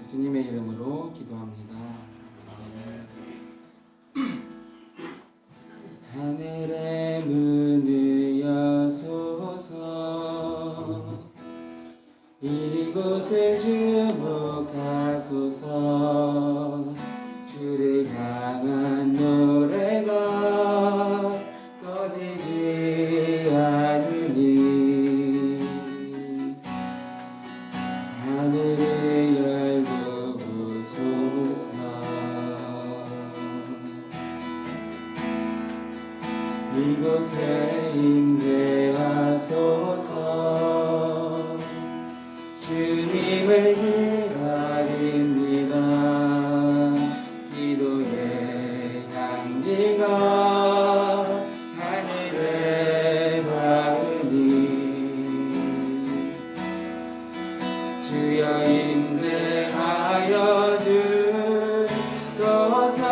예수님의 이름으로 기도합니다. 하늘의 문을 여소서, 이곳을 주목하소서. 주를 향한 노래가 꺼지지 않으니 하늘을 열고 보소서. 이곳에 임재하소서. 주님을 기다립니다. 기도의 향기가 하늘에 닿으니 주여 임재하여 주소서.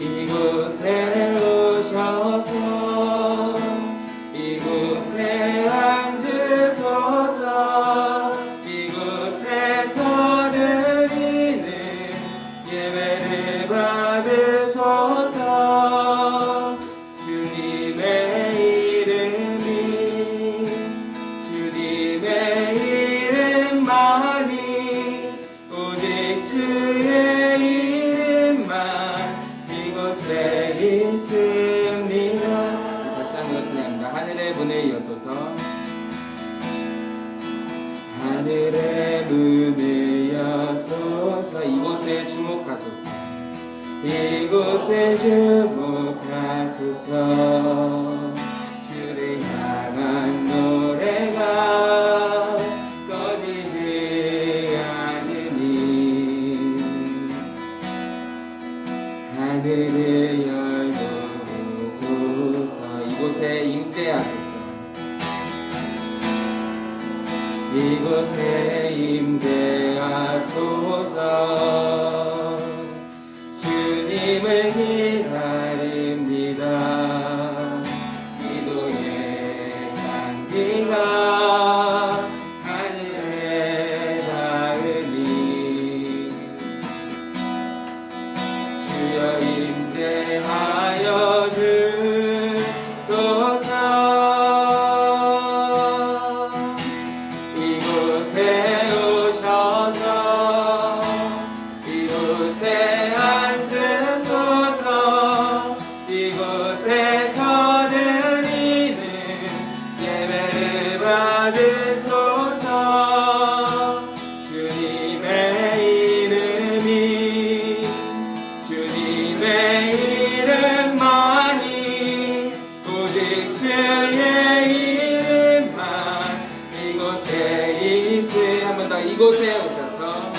이곳에 오셔서 이곳에 앉으소서. 이곳에서 드리는 예배를 받으소서. 주님의 이름만이 오직 주의 이름만 이곳에 있습니다. 다시 한번 찬양합니다. 하늘의 문을 여소서. 하늘의 문을 여소서. 이곳을 주목하소서. 이곳을 주목하소서. 주를 향한 노래가 꺼지지 않으니 하늘을 열고 보소서. 이곳에 임재하소서. 이곳에 임재하소서. 주님을 기다립니다. 기도의 향기가 하늘에 닿으니 주여 임재하여 주소서. 이곳에 오셔서 이곳에 앉으소서. 이곳에서 드리는 예배를 받으소서. 주님의 이름만이 오직 주의 이름만 이곳에 있으. 한 번 더. 이곳에 오셔서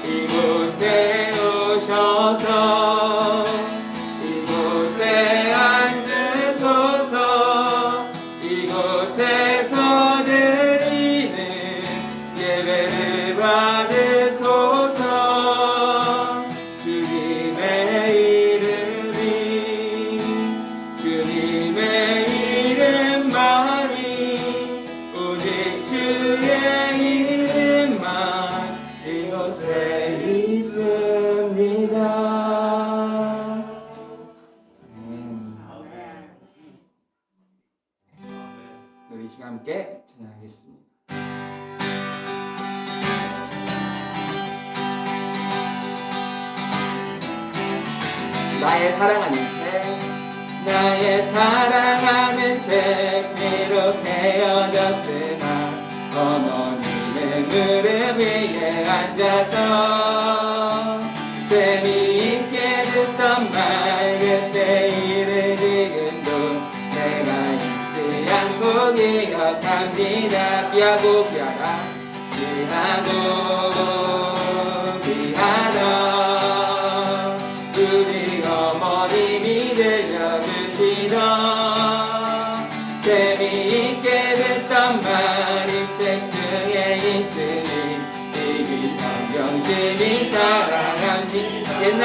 이곳에 오셔서 이곳에 앉으소서. 이곳에서 드리는 예배를 받으소서. 주님의 이름만이 오직 주의 이름만 이곳에 있습니다. 우리 시간 함께 찬양하겠습니다. 나의 사랑하는 책 비록 헤어졌으나 어머니는 무릎 위에 앉아서 재미있게 듣던 말 그때 일을 지금도 내가 잊지 않고 기억합니다. 귀하고 귀하다 귀하고 귀하다 우리 어머님이 들려주시던 재미있게 듣던 말이 책 중에 있으니 이기 성경심이 사랑합니다. 옛날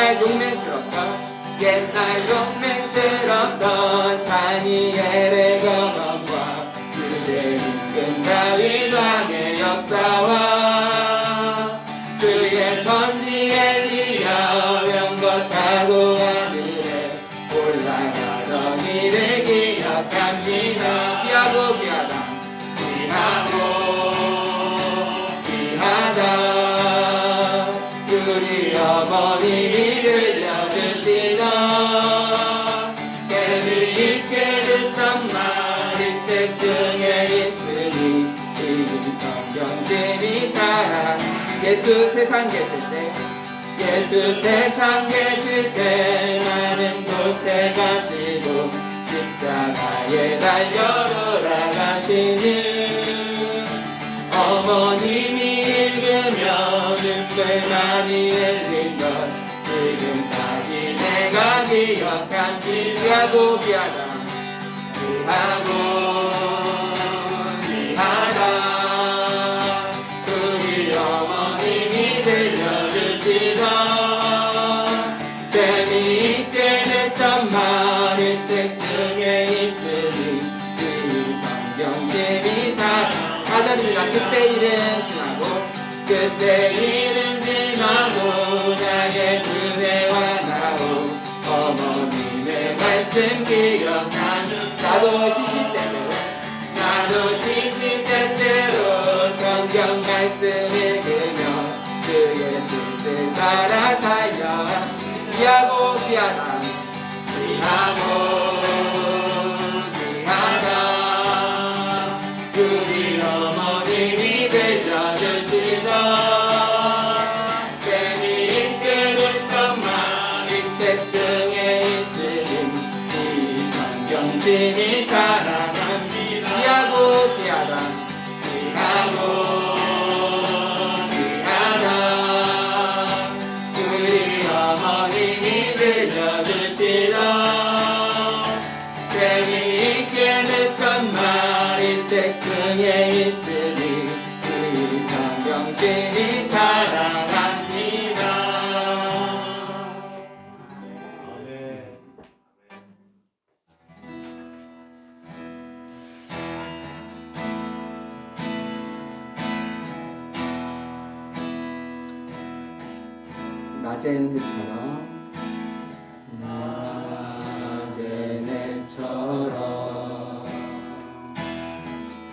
용맹스럽던 다니엘의 경험과 그대 임금 다윗 왕의 역사 기억합니다. 귀하고 귀하다 우리 어머님이 들려주시던 재미있게 듣던 말이 책 중에 있으니 이 성경심이 살아. 예수 세상 계실 때 많은 곳에 가시고 십자가에 달려 돌아가시는 어머님이 읽으면 눈물 많이 흘린 것 지금까지 내가 기억한 귀하고 귀하다 우리 어머님이 들려주시던 재미있게 듣던 말이 책 중에 있으니 그 성경심이 사절입니다. 그때 일은 지나고 나의 은혜와 나오 어머님의 말씀 기억나는 나도 시시때때로 성경 말씀 읽으며 그의 뜻을 따라 살려 귀하고 귀하다 우리 어머님이 들려주시던 재미있게 듣던 말이 책 중에 있으니 이 성경심이 사랑합니다. 귀하고 귀하다 우리 어머님이 들려주시던 재미있게 듣던 말이 책 중에 있으니 그 성경심이 사랑합니다. 낮엔 해처럼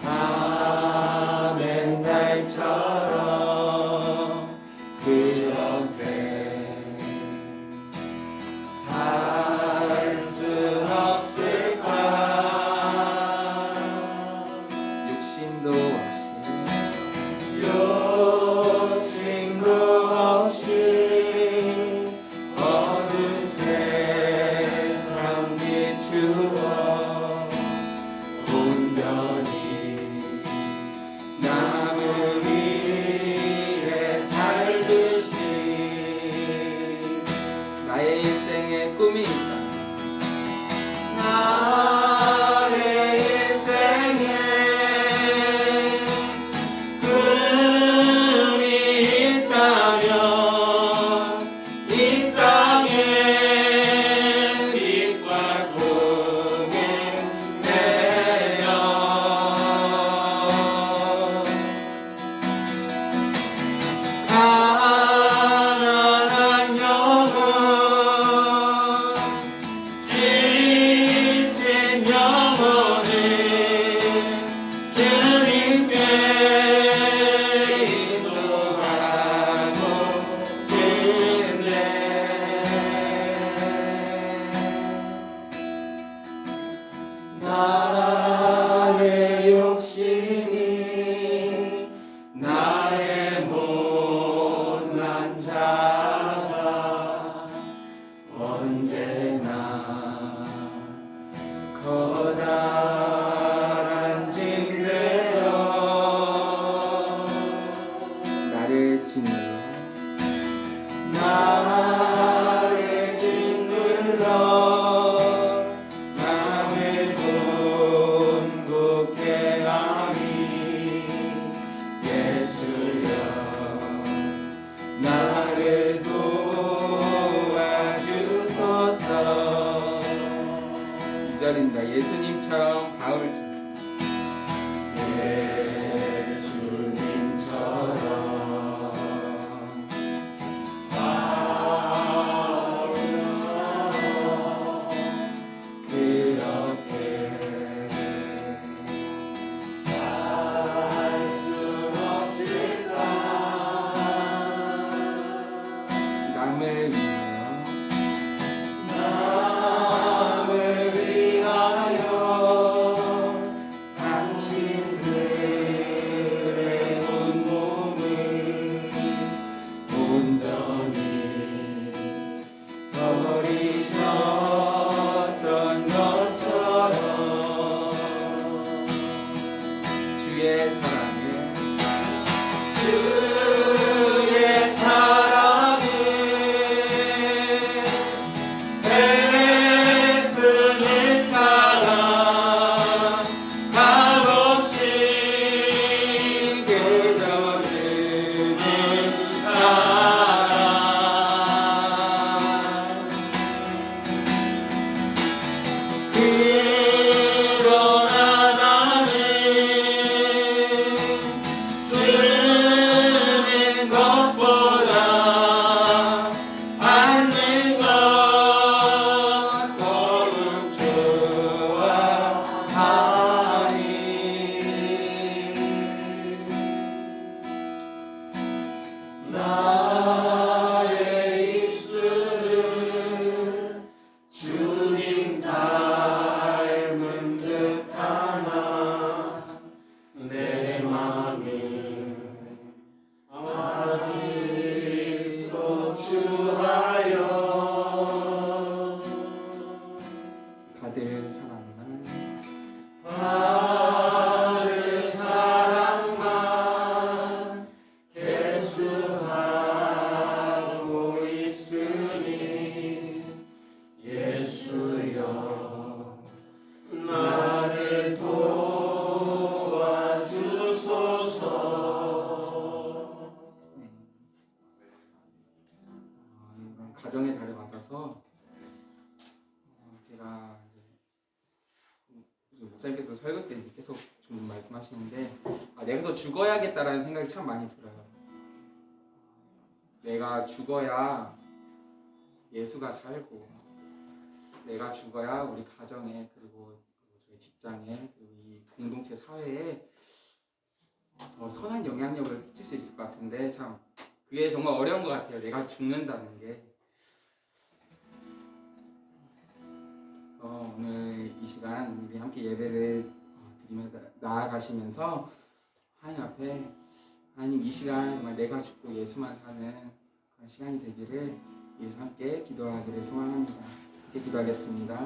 밤엔 달처럼 그렇게 살 순 없을까. 욕심도 없이 어느새 삶 비추어 온전히 남을 위해 살듯이 나의 인생에 꿈이 있다. 나의 인생에 꿈이 있다면 이 땅에 빛과 소금 내어 가난한 영혼 지친 영혼을 주님께 인도하고 들래. 나의 욕심이 나의 못난 자가 언제나 커다란 짐되어 나를 짓눌러 남의 본국해 함이 예수여 나를 도와주소서. 2절입니다. 예수님처럼 가을처럼 그렇게 하늘 사랑만 하늘 사랑만 계수하고 있으니 예수여 나를 도와주소서. 이번 가정의 달을 맞아서 제가 목사님께서 설교 때 계속 좀 말씀하시는데 내가 더 죽어야겠다라는 생각이 참 많이 들어요. 내가 죽어야 예수가 살고, 내가 죽어야 우리 가정에, 그리고 저희 직장에, 그리고 이 공동체 사회에 더 선한 영향력을 끼칠 수 있을 것 같은데 참 그게 정말 어려운 것 같아요. 내가 죽는다는 게. 오늘 이 시간 우리 함께 예배를 드리며 나아가시면서 하나님 앞에, 하나님 이 시간 정말 내가 죽고 예수만 사는 그런 시간이 되기를 위해서 함께 기도하기를 소망합니다. 함께 기도하겠습니다.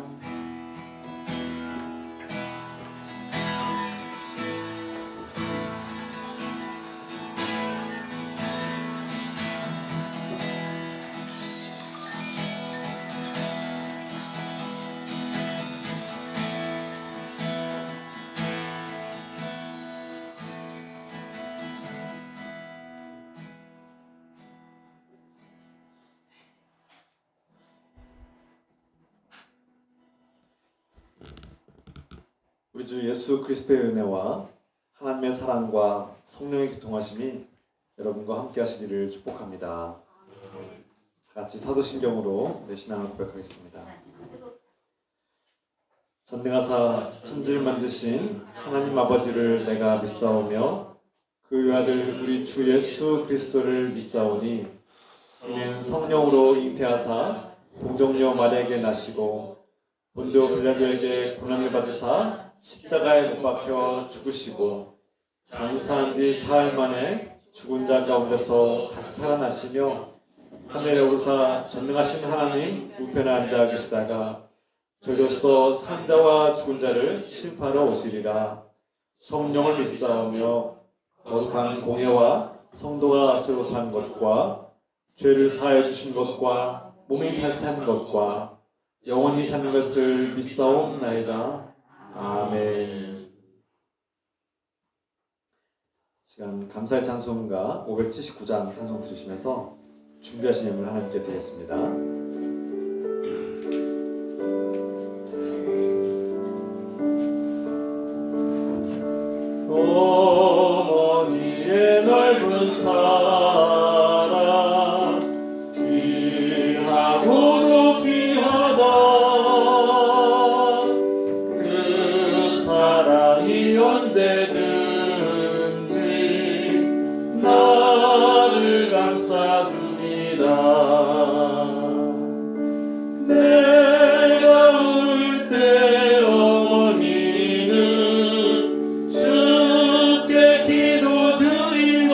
우리 주 예수 그리스도의 은혜와 하나님의 사랑과 성령의 교통하심이 여러분과 함께 하시기를 축복합니다. 같이 사도신경으로 내 신앙을 고백하겠습니다. 전능하사 천지를 만드신 하나님 아버지를 내가 믿사오며 그 아들 우리 주 예수 그리스도를 믿사오니 이는 성령으로 잉태하사 동정녀 마리아에게 나시고 본도 빌라도에게 고난을 받으사 십자가에 못 박혀 죽으시고 장사한 지 사흘 만에 죽은 자 가운데서 다시 살아나시며 하늘에 오르사 전능하신 하나님 우편에 앉아 계시다가 저로서 산 자와 죽은 자를 심판하러 오시리라. 성령을 믿사오며 거룩한 공예와 성도가 세우탄 것과 죄를 사하여 주신 것과 몸이 다시 사는 것과 영원히 사는 것을 믿사옵나이다. 아멘. 시간 감사의 찬송가 579장 찬송 들으시면서 준비하신 예물 하나님께 드리겠습니다. 어머니의 넓은 사랑 귀하고도 귀하다. 그 사랑이 언제든지 나를 감싸줍니다. 내가 울 때 어머니는 주께 기도드리고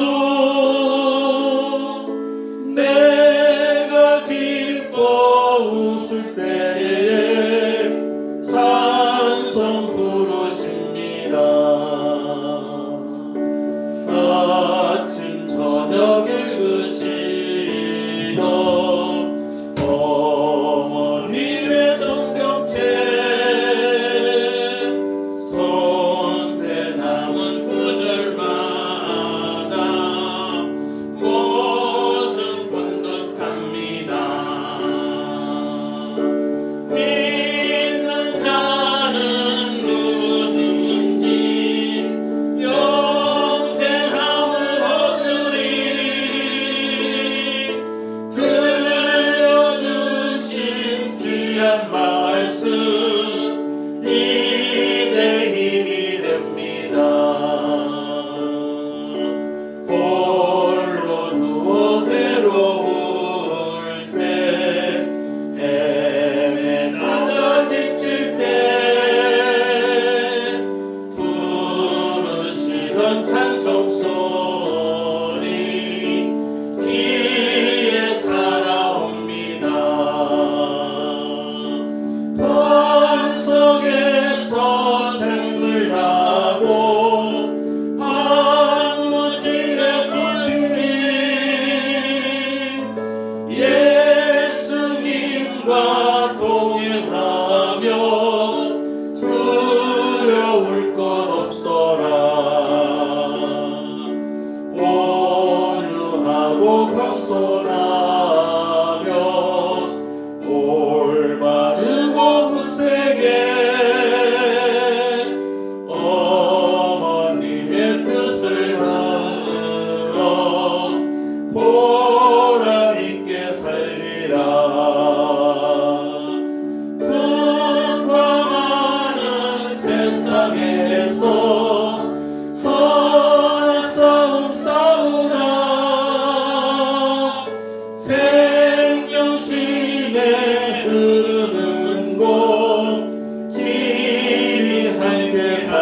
내가 기뻐 웃을 때에 찬송 부르십니다.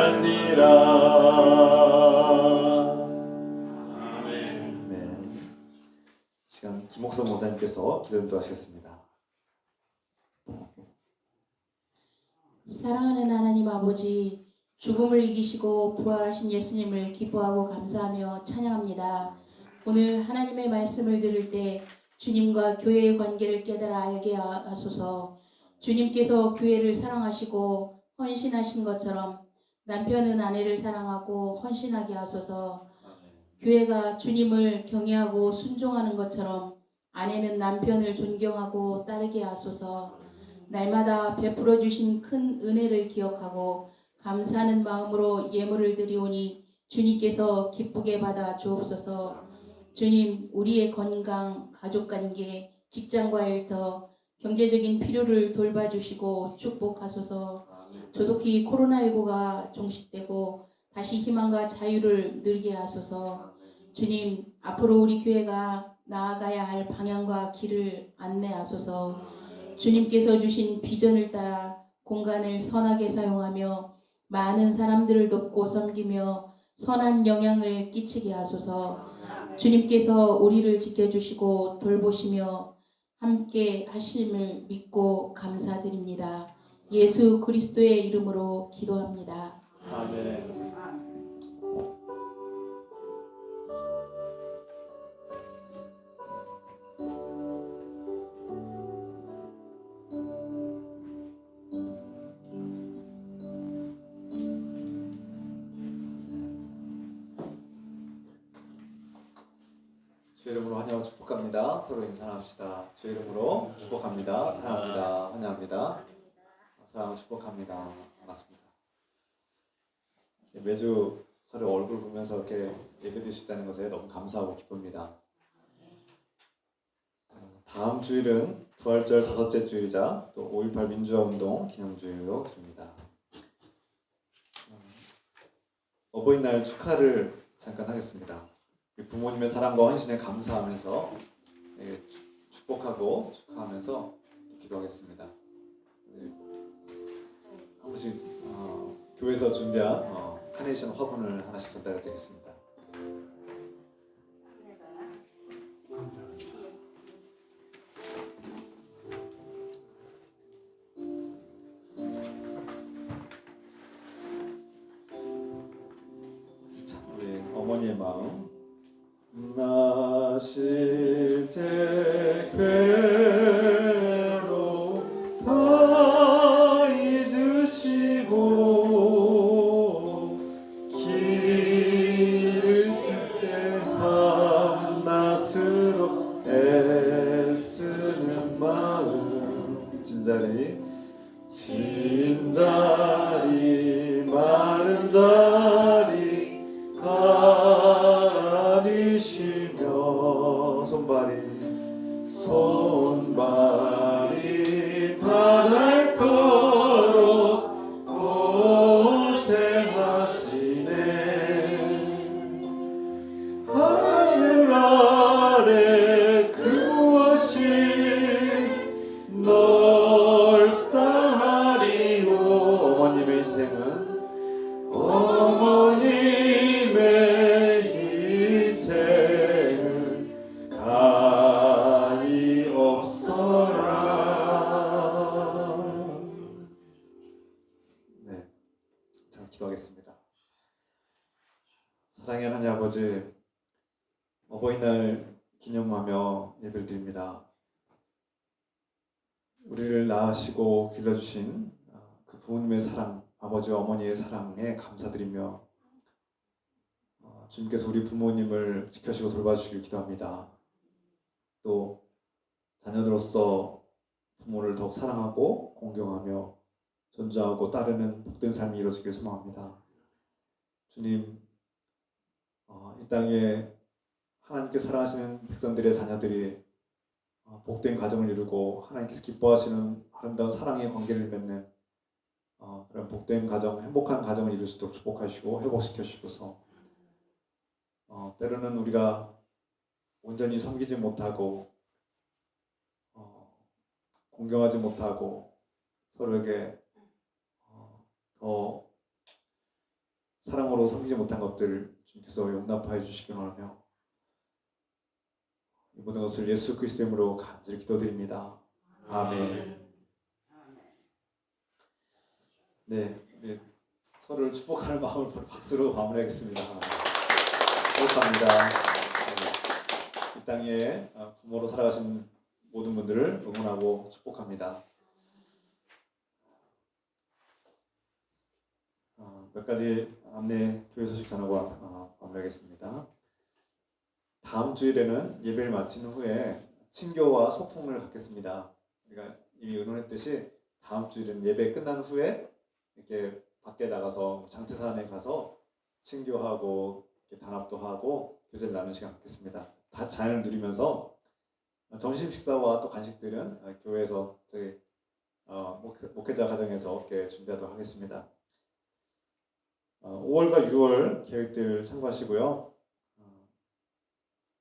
아멘. 아멘. 이 시간 김옥성 목사님께서 기도 인도하시겠습니다. 사랑하는 하나님 아버지, 죽음을 이기시고 부활하신 예수님을 기뻐하고 감사하며 찬양합니다. 오늘 하나님의 말씀을 들을 때 주님과 교회의 관계를 깨달아 알게 하소서. 주님께서 교회를 사랑하시고 헌신하신 것처럼 남편은 아내를 사랑하고 헌신하게 하소서. 교회가 주님을 경외하고 순종하는 것처럼 아내는 남편을 존경하고 따르게 하소서. 날마다 베풀어 주신 큰 은혜를 기억하고 감사하는 마음으로 예물을 드리오니 주님께서 기쁘게 받아 주옵소서. 주님, 우리의 건강, 가족관계, 직장과 일터, 경제적인 필요를 돌봐주시고 축복하소서. 조속히 코로나19가 종식되고 다시 희망과 자유를 누리게 하소서. 주님, 앞으로 우리 교회가 나아가야 할 방향과 길을 안내하소서. 주님께서 주신 비전을 따라 공간을 선하게 사용하며 많은 사람들을 돕고 섬기며 선한 영향을 끼치게 하소서. 주님께서 우리를 지켜주시고 돌보시며 함께 하심을 믿고 감사드립니다. 예수 그리스도의 이름으로 기도합니다. 아멘. 주의 이름으로 환영하고 축복합니다. 서로 인사 나눕시다. 주의 이름으로 축복합니다. 사랑합니다. 환영합니다. 사랑하고 축복합니다. 반갑습니다. 매주 저를 얼굴 보면서 이렇게 예배 드시다는 것에 너무 감사하고 기쁩니다. 다음 주일은 부활절 다섯째 주일이자 또 5.18 민주화운동 기념주일로 드립니다. 어버이날 축하를 잠깐 하겠습니다. 부모님의 사랑과 헌신에 감사하면서 축복하고 축하하면서 기도하겠습니다. 한 번씩 교회에서 준비한 카네이션 화분을 하나씩 전달해 드리겠습니다. 자, 우리 어머니의 마음. 나실 때 괴로 다 잊으시고 길을 뜯게 밤낮으로 애쓰는 마음. 진자리 마른 자리 가라니시며 손발이 바랄토록 고생하시네. 하늘 아래 그것이 넓다 하리오. 어머님의 희생은 가히 없어라. 네, 자 기도하겠습니다. 사랑의 하나님 아버지, 어버이날 기념하며 예배를 드립니다. 우리를 낳으시고 길러주신 그 부모님의 사랑, 아버지와 어머니의 사랑에 감사드리며 주님께서 우리 부모님을 지켜주시고 돌봐주시길 기도합니다. 또 자녀들로서 부모를 더욱 사랑하고 공경하며 존중하고 따르는 복된 삶이 이루어지길 소망합니다. 주님, 이 땅에 하나님께 사랑하시는 백성들의 자녀들이 복된 가정을 이루고 하나님께서 기뻐하시는 아름다운 사랑의 관계를 맺는 그런 복된 가정, 행복한 가정을 이룰 수 있도록 축복하시고 회복시켜 주시고서 때로는 우리가 온전히 섬기지 못하고 공경하지 못하고 서로에게 더 사랑으로 섬기지 못한 것들 주님께서 용납하여 주시기 원하며 이 모든 것을 예수 그리스도 이름으로 간절히 기도드립니다. 아멘. 네, 우리 서로를 축복하는 마음을 박수로 마무리하겠습니다. 축복합니다. 네, 이 땅에 부모로 살아가신 모든 분들을 응원하고 축복합니다. 몇 가지 안내 교회 소식 전하고 마무리하겠습니다. 다음 주일에는 예배를 마친 후에 친교와 소풍을 갖겠습니다. 우리가 이미 의논했듯이 다음 주일은 예배 끝난 후에 이렇게 밖에 나가서 장태산에 가서 친교하고 이렇게 단합도 하고 교제를 나누는 시간 갖겠습니다. 다 자연을 누리면서 점심 식사와 또 간식들은 교회에서 저희 목회자 가정에서 이렇게 준비하도록 하겠습니다. 5월과 6월 계획들 참고하시고요.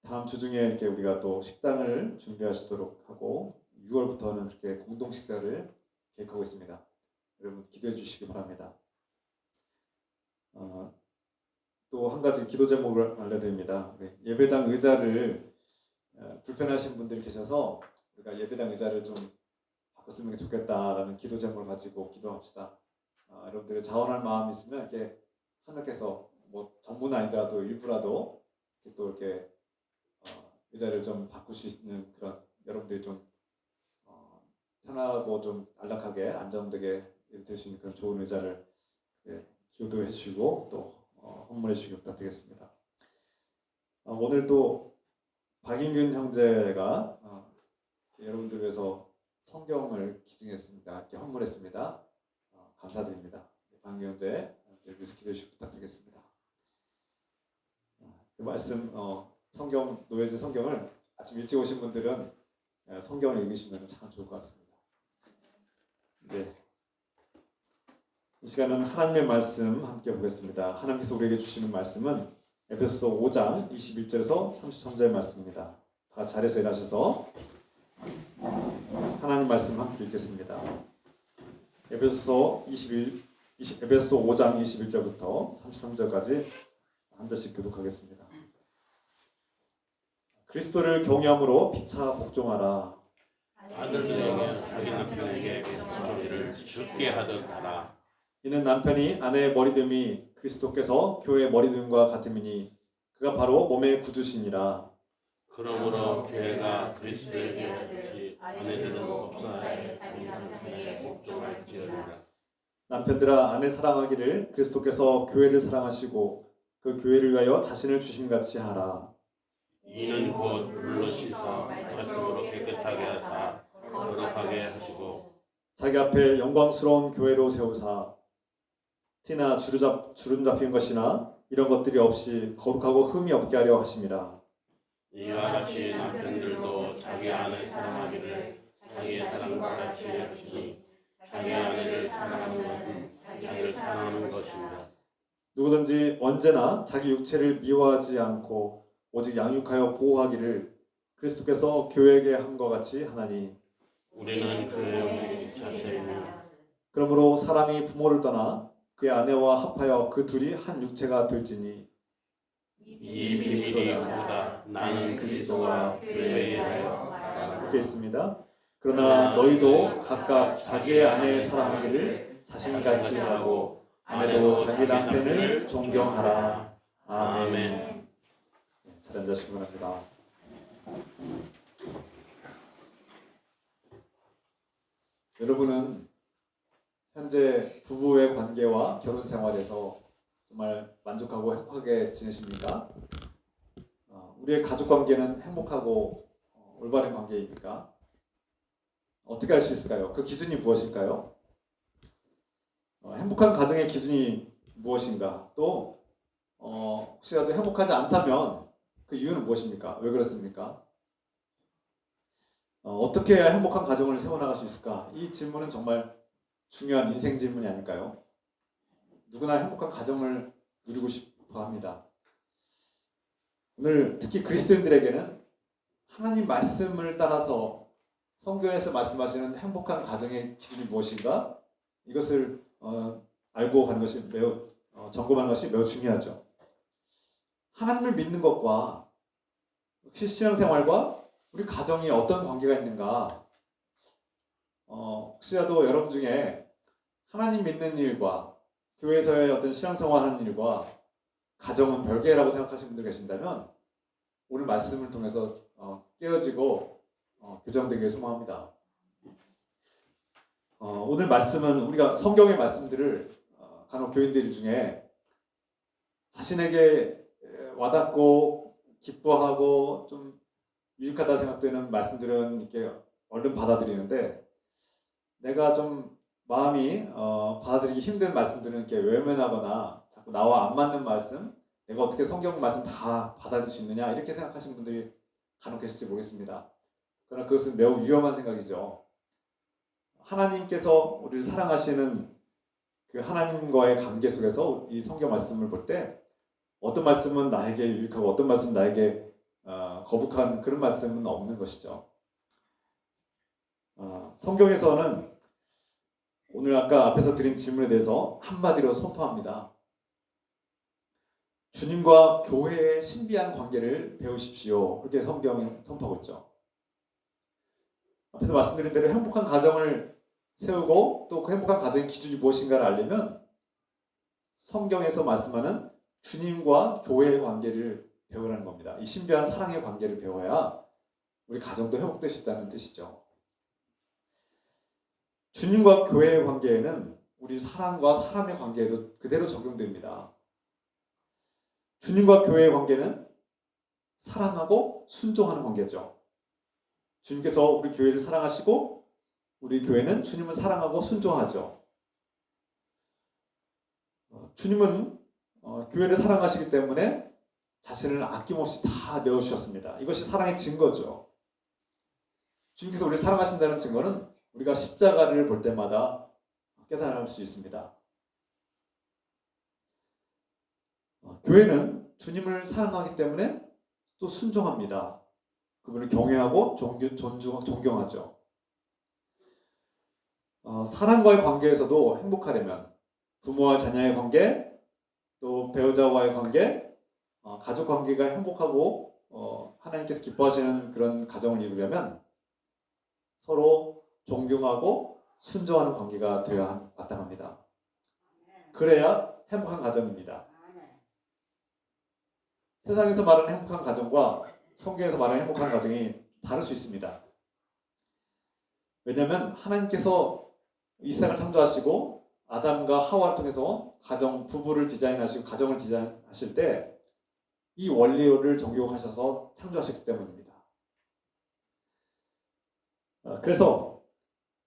다음 주 중에 이렇게 우리가 또 식당을 준비하시도록 하고 6월부터는 이렇게 공동 식사를 계획하고 있습니다. 여러분 기도해 주시기 바랍니다. 또 한 가지 기도 제목을 알려드립니다. 예배당 의자를 불편하신 분들이 계셔서 우리가 예배당 의자를 좀 바꿨으면 좋겠다라는 기도 제목을 가지고 기도합시다. 여러분들의 자원할 마음이 있으면 이렇게 하나님께서 뭐 전부는 아니더라도 일부라도 이렇게 또 이렇게 의자를 좀 바꿀 수 있는 그런 여러분들이 좀 편하고 좀 안락하게 안정되게 될 수 있는 그런 좋은 의자를 기도해 주시고 또 헌물해 주시기 부탁드리겠습니다. 오늘 또 박인균 형제가 여러분들 위해서 성경을 기증했습니다. 이렇게 헌물했습니다. 감사드립니다. 박인균 형제 위해서 기도해 주시기 부탁드리겠습니다. 그 말씀 성경 노예제 성경을 아침 일찍 오신 분들은 성경을 읽으시면 참 좋을 것 같습니다. 네. 이 시간은 하나님의 말씀 함께 보겠습니다. 하나님께서 우리에게 주시는 말씀은 에베소서 5장 21절에서 33절의 말씀입니다. 다 자리에서 일하셔서 하나님 말씀 함께 읽겠습니다. 에베소서 5장 21절부터 33절까지 한 절씩 교독하겠습니다. 그리스도를 경외함으로 피차 복종하라. 아들들에게 자기 남편에게 복종하기를 주께 하듯 하라. 이는 남편이 아내의 머리됨이 그리스도께서 교회의 머리됨과 같음이니 그가 바로 몸의 구주시니라. 그러므로 교회가 그리스도에게 하듯이 아내들은 없어야 자기 남편에게 복종할지어다. 남편들아 아내 사랑하기를 그리스도께서 교회를 사랑하시고 그 교회를 위하여 자신을 주심같이 하라. 이는 곧 물로 씻어 말씀으로 깨끗하게 하사 거룩하게 하시고 자기 앞에 영광스러운 교회로 세우사 티나 주름 잡힌 것이나 이런 것들이 없이 거룩하고 흠이 없게 하려 하심이라. 이와 같이 남편들도 자기 아내 사랑하기를 자기의 사랑과 같이 하시니 자기 아내를 사랑하는 것은 자기를 사랑하는 것입니다. 누구든지 언제나 자기 육체를 미워하지 않고 오직 양육하여 보호하기를 그리스도께서 교회에게 함과 같이 하나니 우리는 그의 몸 자체이며 그러므로 사람이 부모를 떠나 그의 아내와 합하여 그 둘이 한 육체가 될지니 이 비밀이 크다. 나는 그리스도와 교회에 대하여 말하노라. 함께 있습니다. 그러나 너희도 각각 자기의 아내 사랑하기를 자신같이 하고 아내도 자기 남편을 존경하라. 아멘. 잘 앉으시기 바랍니다. 여러분은 현재 부부의 관계와 결혼 생활에서 정말 만족하고 행복하게 지내십니까? 우리의 가족 관계는 행복하고 올바른 관계입니까? 어떻게 할 수 있을까요? 그 기준이 무엇일까요? 행복한 가정의 기준이 무엇인가? 또 혹시라도 행복하지 않다면 그 이유는 무엇입니까? 왜 그렇습니까? 어떻게 해야 행복한 가정을 세워나갈 수 있을까? 이 질문은 정말 중요한 인생 질문이 아닐까요? 누구나 행복한 가정을 누리고 싶어 합니다. 오늘 특히 그리스도인들에게는 하나님 말씀을 따라서 성경에서 말씀하시는 행복한 가정의 기준이 무엇인가? 이것을 알고 가는 것이 매우 점검하는 것이 매우 중요하죠. 하나님을 믿는 것과 신앙생활과 우리 가정이 어떤 관계가 있는가, 혹시라도 여러분 중에 하나님 믿는 일과 교회에서의 어떤 신앙생활 하는 일과 가정은 별개라고 생각하시는 분들 계신다면 오늘 말씀을 통해서 깨어지고 교정되기를 소망합니다. 오늘 말씀은 우리가 성경의 말씀들을 간혹 교인들 중에 자신에게 와닿고 기뻐하고 좀 유익하다 생각되는 말씀들은 이렇게 얼른 받아들이는데, 내가 좀 마음이 받아들이기 힘든 말씀들은 이렇게 외면하거나 자꾸 나와 안 맞는 말씀, 내가 어떻게 성경 말씀 다 받아들일 수 있느냐 이렇게 생각하시는 분들이 간혹 계실지 모르겠습니다. 그러나 그것은 매우 위험한 생각이죠. 하나님께서 우리를 사랑하시는 그 하나님과의 관계 속에서 이 성경 말씀을 볼 때 어떤 말씀은 나에게 유익하고 어떤 말씀은 나에게 거북한 그런 말씀은 없는 것이죠. 성경에서는 오늘 아까 앞에서 드린 질문에 대해서 한마디로 선포합니다. 주님과 교회의 신비한 관계를 배우십시오. 그렇게 성경이 선포하고 있죠. 앞에서 말씀드린 대로 행복한 가정을 세우고 또 그 행복한 가정의 기준이 무엇인가를 알려면 성경에서 말씀하는 주님과 교회의 관계를 배우라는 겁니다. 이 신비한 사랑의 관계를 배워야 우리 가정도 회복될 수 있다는 뜻이죠. 주님과 교회의 관계에는 우리 사람과 사람의 관계에도 그대로 적용됩니다. 주님과 교회의 관계는 사랑하고 순종하는 관계죠. 주님께서 우리 교회를 사랑하시고 우리 교회는 주님을 사랑하고 순종하죠. 주님은 교회를 사랑하시기 때문에 자신을 아낌없이 다 내어주셨습니다. 이것이 사랑의 증거죠. 주님께서 우리를 사랑하신다는 증거는 우리가 십자가를 볼 때마다 깨달을 수 있습니다. 교회는 주님을 사랑하기 때문에 또 순종합니다. 그분을 경외하고 존경하죠. 사람과의 관계에서도 행복하려면 부모와 자녀의 관계, 또 배우자와의 관계, 가족 관계가 행복하고 하나님께서 기뻐하시는 그런 가정을 이루려면 서로 존경하고 순종하는 관계가 되어야 마땅합니다. 그래야 행복한 가정입니다. 세상에서 말하는 행복한 가정과 성경에서 말하는 행복한 가정이 다를 수 있습니다. 왜냐하면 하나님께서 이 세상을 창조하시고 아담과 하와를 통해서 부부를 디자인하시고 가정을 디자인하실 때 이 원리를 적용하셔서 창조하셨기 때문입니다. 그래서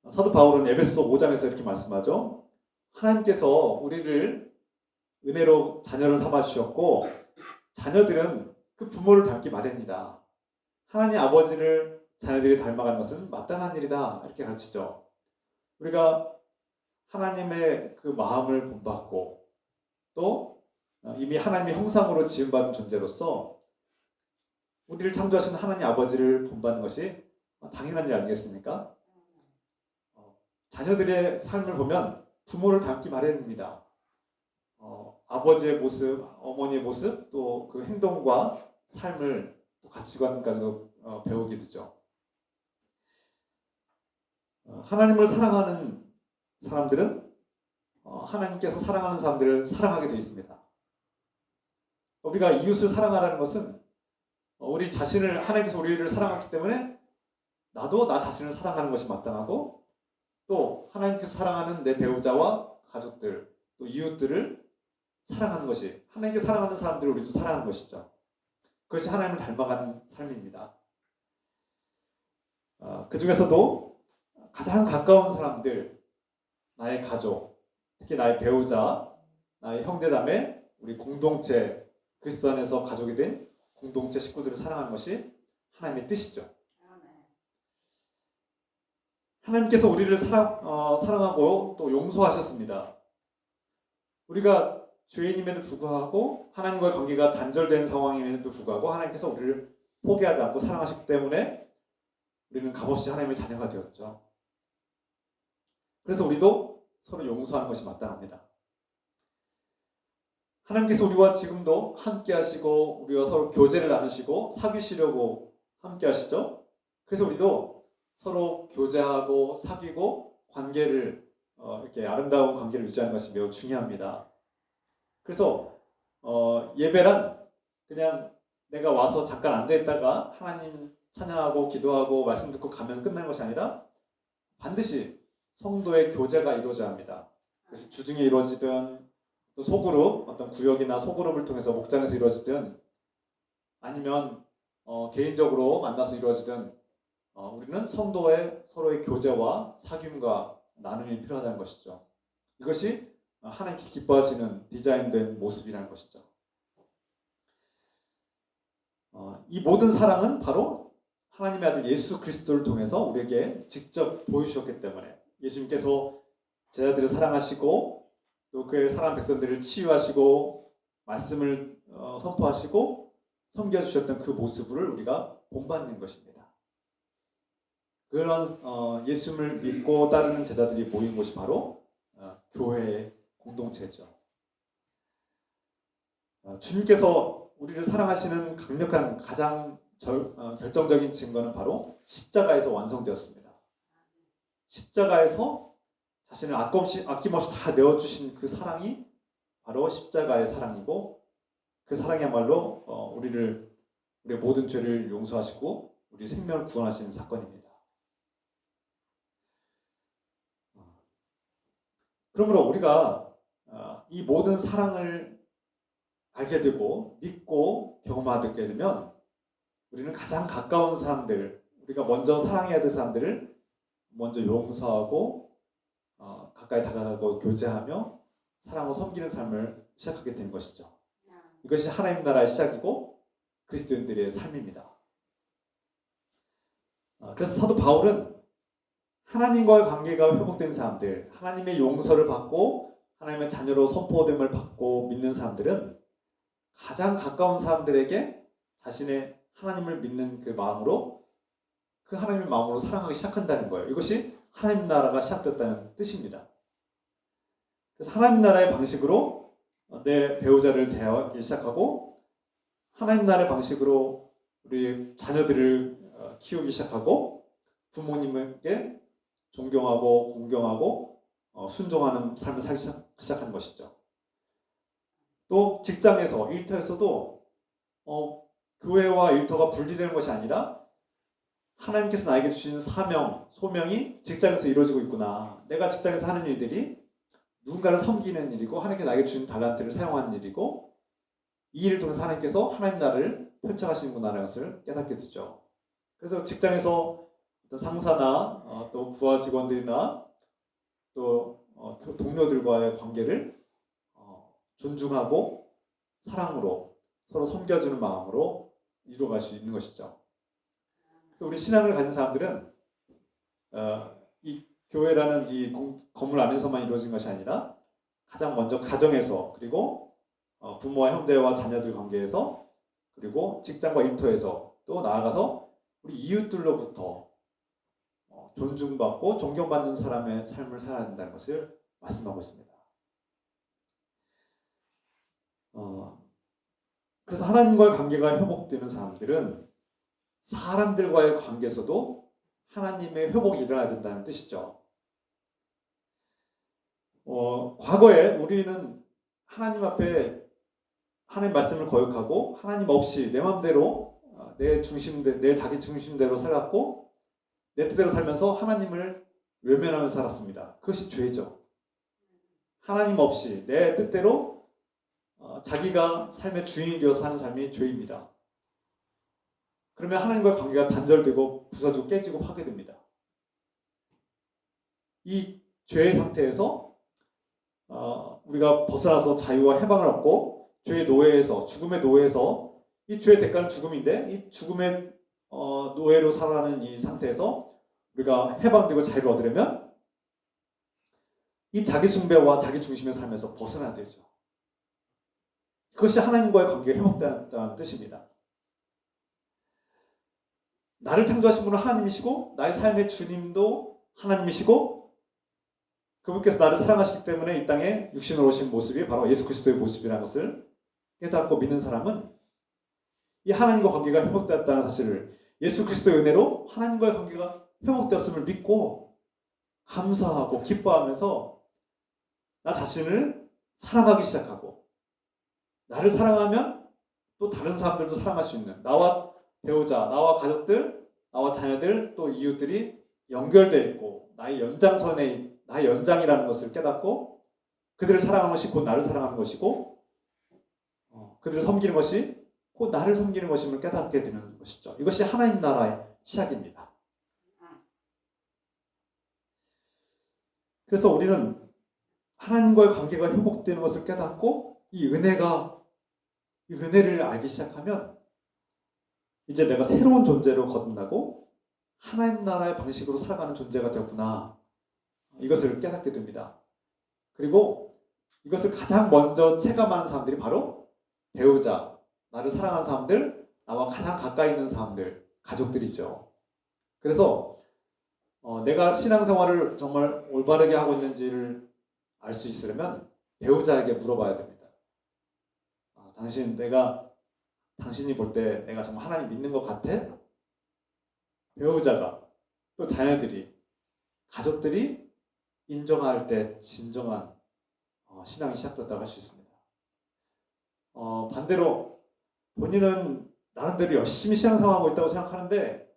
사도 바울은 에베소서 5장에서 이렇게 말씀하죠. 하나님께서 우리를 은혜로 자녀를 삼아 주셨고 자녀들은 그 부모를 닮기 마련이다. 하나님 아버지를 자녀들이 닮아가는 것은 마땅한 일이다. 이렇게 가르치죠. 우리가 하나님의 그 마음을 본받고 또 이미 하나님의 형상으로 지음받은 존재로서 우리를 창조하신 하나님 아버지를 본받는 것이 당연한 일 아니겠습니까? 자녀들의 삶을 보면 부모를 닮기 마련입니다. 아버지의 모습, 어머니의 모습, 또 그 행동과 삶을 또 가치관까지도 배우게 되죠. 하나님을 사랑하는 사람들은 하나님께서 사랑하는 사람들을 사랑하게 되어 있습니다. 우리가 이웃을 사랑하라는 것은 우리 자신을 하나님께서 우리를 사랑하기 때문에 나도 나 자신을 사랑하는 것이 마땅하고 또 하나님께서 사랑하는 내 배우자와 가족들 또 이웃들을 사랑하는 것이 하나님께 사랑하는 사람들을 우리도 사랑하는 것이죠. 그것이 하나님을 닮아가는 삶입니다. 그 중에서도 가장 가까운 사람들, 나의 가족, 특히 나의 배우자, 나의 형제자매, 우리 공동체, 그리스도 안에서 가족이 된 공동체 식구들을 사랑하는 것이 하나님의 뜻이죠. 하나님께서 우리를 사랑하고 또 용서하셨습니다. 우리가 죄인임에도 불구하고 하나님과의 관계가 단절된 상황임에도 불구하고 하나님께서 우리를 포기하지 않고 사랑하셨기 때문에 우리는 값없이 하나님의 자녀가 되었죠. 그래서 우리도 서로 용서하는 것이 마땅합니다. 하나님께서 우리와 지금도 함께 하시고 우리와 서로 교제를 나누시고 사귀시려고 함께 하시죠. 그래서 우리도 서로 교제하고 사귀고 관계를 이렇게 아름다운 관계를 유지하는 것이 매우 중요합니다. 그래서 예배란 그냥 내가 와서 잠깐 앉아있다가 하나님 찬양하고 기도하고 말씀 듣고 가면 끝나는 것이 아니라 반드시 성도의 교제가 이루어져야 합니다. 그래서 주중에 이루어지든 또 소그룹, 어떤 구역이나 소그룹을 통해서 목장에서 이루어지든 아니면 개인적으로 만나서 이루어지든 우리는 성도의 서로의 교제와 사귐과 나눔이 필요하다는 것이죠. 이것이 하나님께서 기뻐하시는 디자인된 모습이라는 것이죠. 이 모든 사랑은 바로 하나님의 아들 예수 그리스도를 통해서 우리에게 직접 보여주셨기 때문에 예수님께서 제자들을 사랑하시고 또 그의 사랑한 백성들을 치유하시고 말씀을 선포하시고 섬겨주셨던 그 모습을 우리가 본받는 것입니다. 그런 예수님을 믿고 따르는 제자들이 모인 곳이 바로 교회의 공동체죠. 주님께서 우리를 사랑하시는 강력한 가장 결정적인 증거는 바로 십자가에서 완성되었습니다. 십자가에서 자신을 아낌없이 다 내어주신 그 사랑이 바로 십자가의 사랑이고 그 사랑이야말로 우리의 모든 죄를 용서하시고 우리 생명을 구원하시는 사건입니다. 그러므로 우리가 이 모든 사랑을 알게 되고 믿고 경험하게 되면 우리는 가장 가까운 사람들, 우리가 먼저 사랑해야 될 사람들을 먼저 용서하고 가까이 다가가고 교제하며 사랑으로 섬기는 삶을 시작하게 되는 것이죠. 이것이 하나님 나라의 시작이고 그리스도인들의 삶입니다. 그래서 사도 바울은 하나님과의 관계가 회복된 사람들, 하나님의 용서를 받고 하나님의 자녀로 선포됨을 받고 믿는 사람들은 가장 가까운 사람들에게 자신의 하나님을 믿는 그 마음으로 그 하나님의 마음으로 사랑하기 시작한다는 거예요. 이것이 하나님 나라가 시작됐다는 뜻입니다. 그래서 하나님 나라의 방식으로 내 배우자를 대하기 시작하고 하나님 나라의 방식으로 우리 자녀들을 키우기 시작하고 부모님에게 존경하고 공경하고 순종하는 삶을 살기 시작하는 것이죠. 또 직장에서 일터에서도 교회와 일터가 분리되는 것이 아니라 하나님께서 나에게 주신 사명, 소명이 직장에서 이루어지고 있구나. 내가 직장에서 하는 일들이 누군가를 섬기는 일이고 하나님께서 나에게 주신 달란트를 사용하는 일이고 이 일을 통해서 하나님께서 하나님 나라를 펼쳐가시는구나라는 것을 깨닫게 되죠. 그래서 직장에서 어떤 상사나 또 부하 직원들이나 또 동료들과의 관계를 존중하고 사랑으로 서로 섬겨주는 마음으로 이루어갈 수 있는 것이죠. 그래서 우리 신앙을 가진 사람들은 이 교회라는 이 건물 안에서만 이루어진 것이 아니라 가장 먼저 가정에서 그리고 부모와 형제와 자녀들 관계에서 그리고 직장과 일터에서 또 나아가서 우리 이웃들로부터 존중받고 존경받는 사람의 삶을 살아야 된다는 것을 말씀하고 있습니다. 그래서 하나님과의 관계가 회복되는 사람들은 사람들과의 관계에서도 하나님의 회복이 일어나야 된다는 뜻이죠. 과거에 우리는 하나님 앞에 하나님 말씀을 거역하고 하나님 없이 내 마음대로 내 자기 중심대로 살았고 내 뜻대로 살면서 하나님을 외면하면서 살았습니다. 그것이 죄죠. 하나님 없이 내 뜻대로 자기가 삶의 주인이 되어서 사는 삶이 죄입니다. 그러면 하나님과의 관계가 단절되고 부서지고 깨지고 파괴됩니다. 이 죄의 상태에서 우리가 벗어나서 자유와 해방을 얻고 죄의 노예에서 죽음의 노예에서 이 죄의 대가는 죽음인데 이 죽음의 노예로 살아가는 이 상태에서 우리가 해방되고 자유를 얻으려면 이 자기 숭배와 자기 중심의 삶에서 벗어나야 되죠. 그것이 하나님과의 관계가 회복된다는 뜻입니다. 나를 창조하신 분은 하나님이시고 나의 삶의 주님도 하나님이시고 그분께서 나를 사랑하시기 때문에 이 땅에 육신으로 오신 모습이 바로 예수 그리스도의 모습이라는 것을 깨닫고 믿는 사람은 이 하나님과 관계가 회복되었다는 사실을, 예수 그리스도의 은혜로 하나님과의 관계가 회복되었음을 믿고 감사하고 기뻐하면서 나 자신을 사랑하기 시작하고, 나를 사랑하면 또 다른 사람들도 사랑할 수 있는, 나와 배우자, 나와 가족들, 나와 자녀들, 또 이웃들이 연결되어 있고 나의 연장선에, 나의 연장이라는 것을 깨닫고 그들을 사랑하는 것이 곧 나를 사랑하는 것이고, 그들을 섬기는 것이 곧 나를 섬기는 것임을 깨닫게 되는 것이죠. 이것이 하나님 나라의 시작입니다. 그래서 우리는 하나님과의 관계가 회복되는 것을 깨닫고 이 은혜를 알기 시작하면 이제 내가 새로운 존재로 거듭나고 하나님 나라의 방식으로 살아가는 존재가 되었구나, 이것을 깨닫게 됩니다. 그리고 이것을 가장 먼저 체감하는 사람들이 바로 배우자, 나를 사랑하는 사람들, 나와 가장 가까이 있는 사람들, 가족들이죠. 그래서 내가 신앙생활을 정말 올바르게 하고 있는지를 알 수 있으려면 배우자에게 물어봐야 됩니다. 당신이 볼 때 내가 정말 하나님 믿는 것 같아? 배우자가, 또 자녀들이, 가족들이 인정할 때 진정한 신앙이 시작됐다고 할 수 있습니다. 반대로 본인은 나름대로 열심히 신앙생활하고 있다고 생각하는데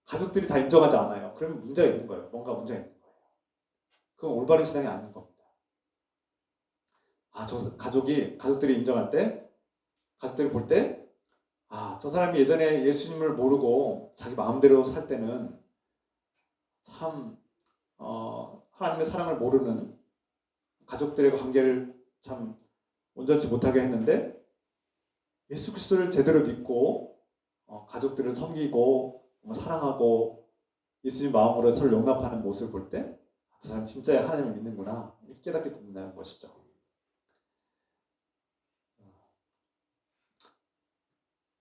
가족들이 다 인정하지 않아요. 그러면 문제가 있는 거예요. 뭔가 문제가 있는 거예요. 그건 올바른 신앙이 아닌 겁니다. 가족들이 인정할 때, 가족들이 볼 때, 저 사람이 예전에 예수님을 모르고 자기 마음대로 살 때는 참 하나님의 사랑을 모르는, 가족들의 관계를 참 온전치 못하게 했는데 예수 그리스도를 제대로 믿고 가족들을 섬기고 사랑하고 예수님 마음으로 서로 용납하는 모습을 볼 때 저 사람 진짜 하나님을 믿는구나, 이렇게 깨닫게 된다는 것이죠.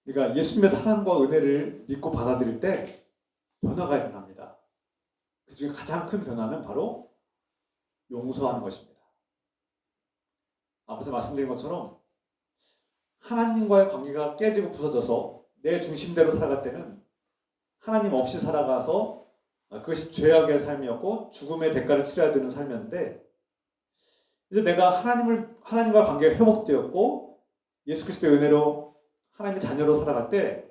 그러니까 예수님의 사랑과 은혜를 믿고 받아들일 때 변화가 일어납니다. 그 중에 가장 큰 변화는 바로 용서하는 것입니다. 앞에서 말씀드린 것처럼 하나님과의 관계가 깨지고 부서져서 내 중심대로 살아갈 때는 하나님 없이 살아가서 그것이 죄악의 삶이었고 죽음의 대가를 치러야 되는 삶이었는데, 이제 내가 하나님과 관계가 회복되었고 예수 그리스도의 은혜로 하나님의 자녀로 살아갈 때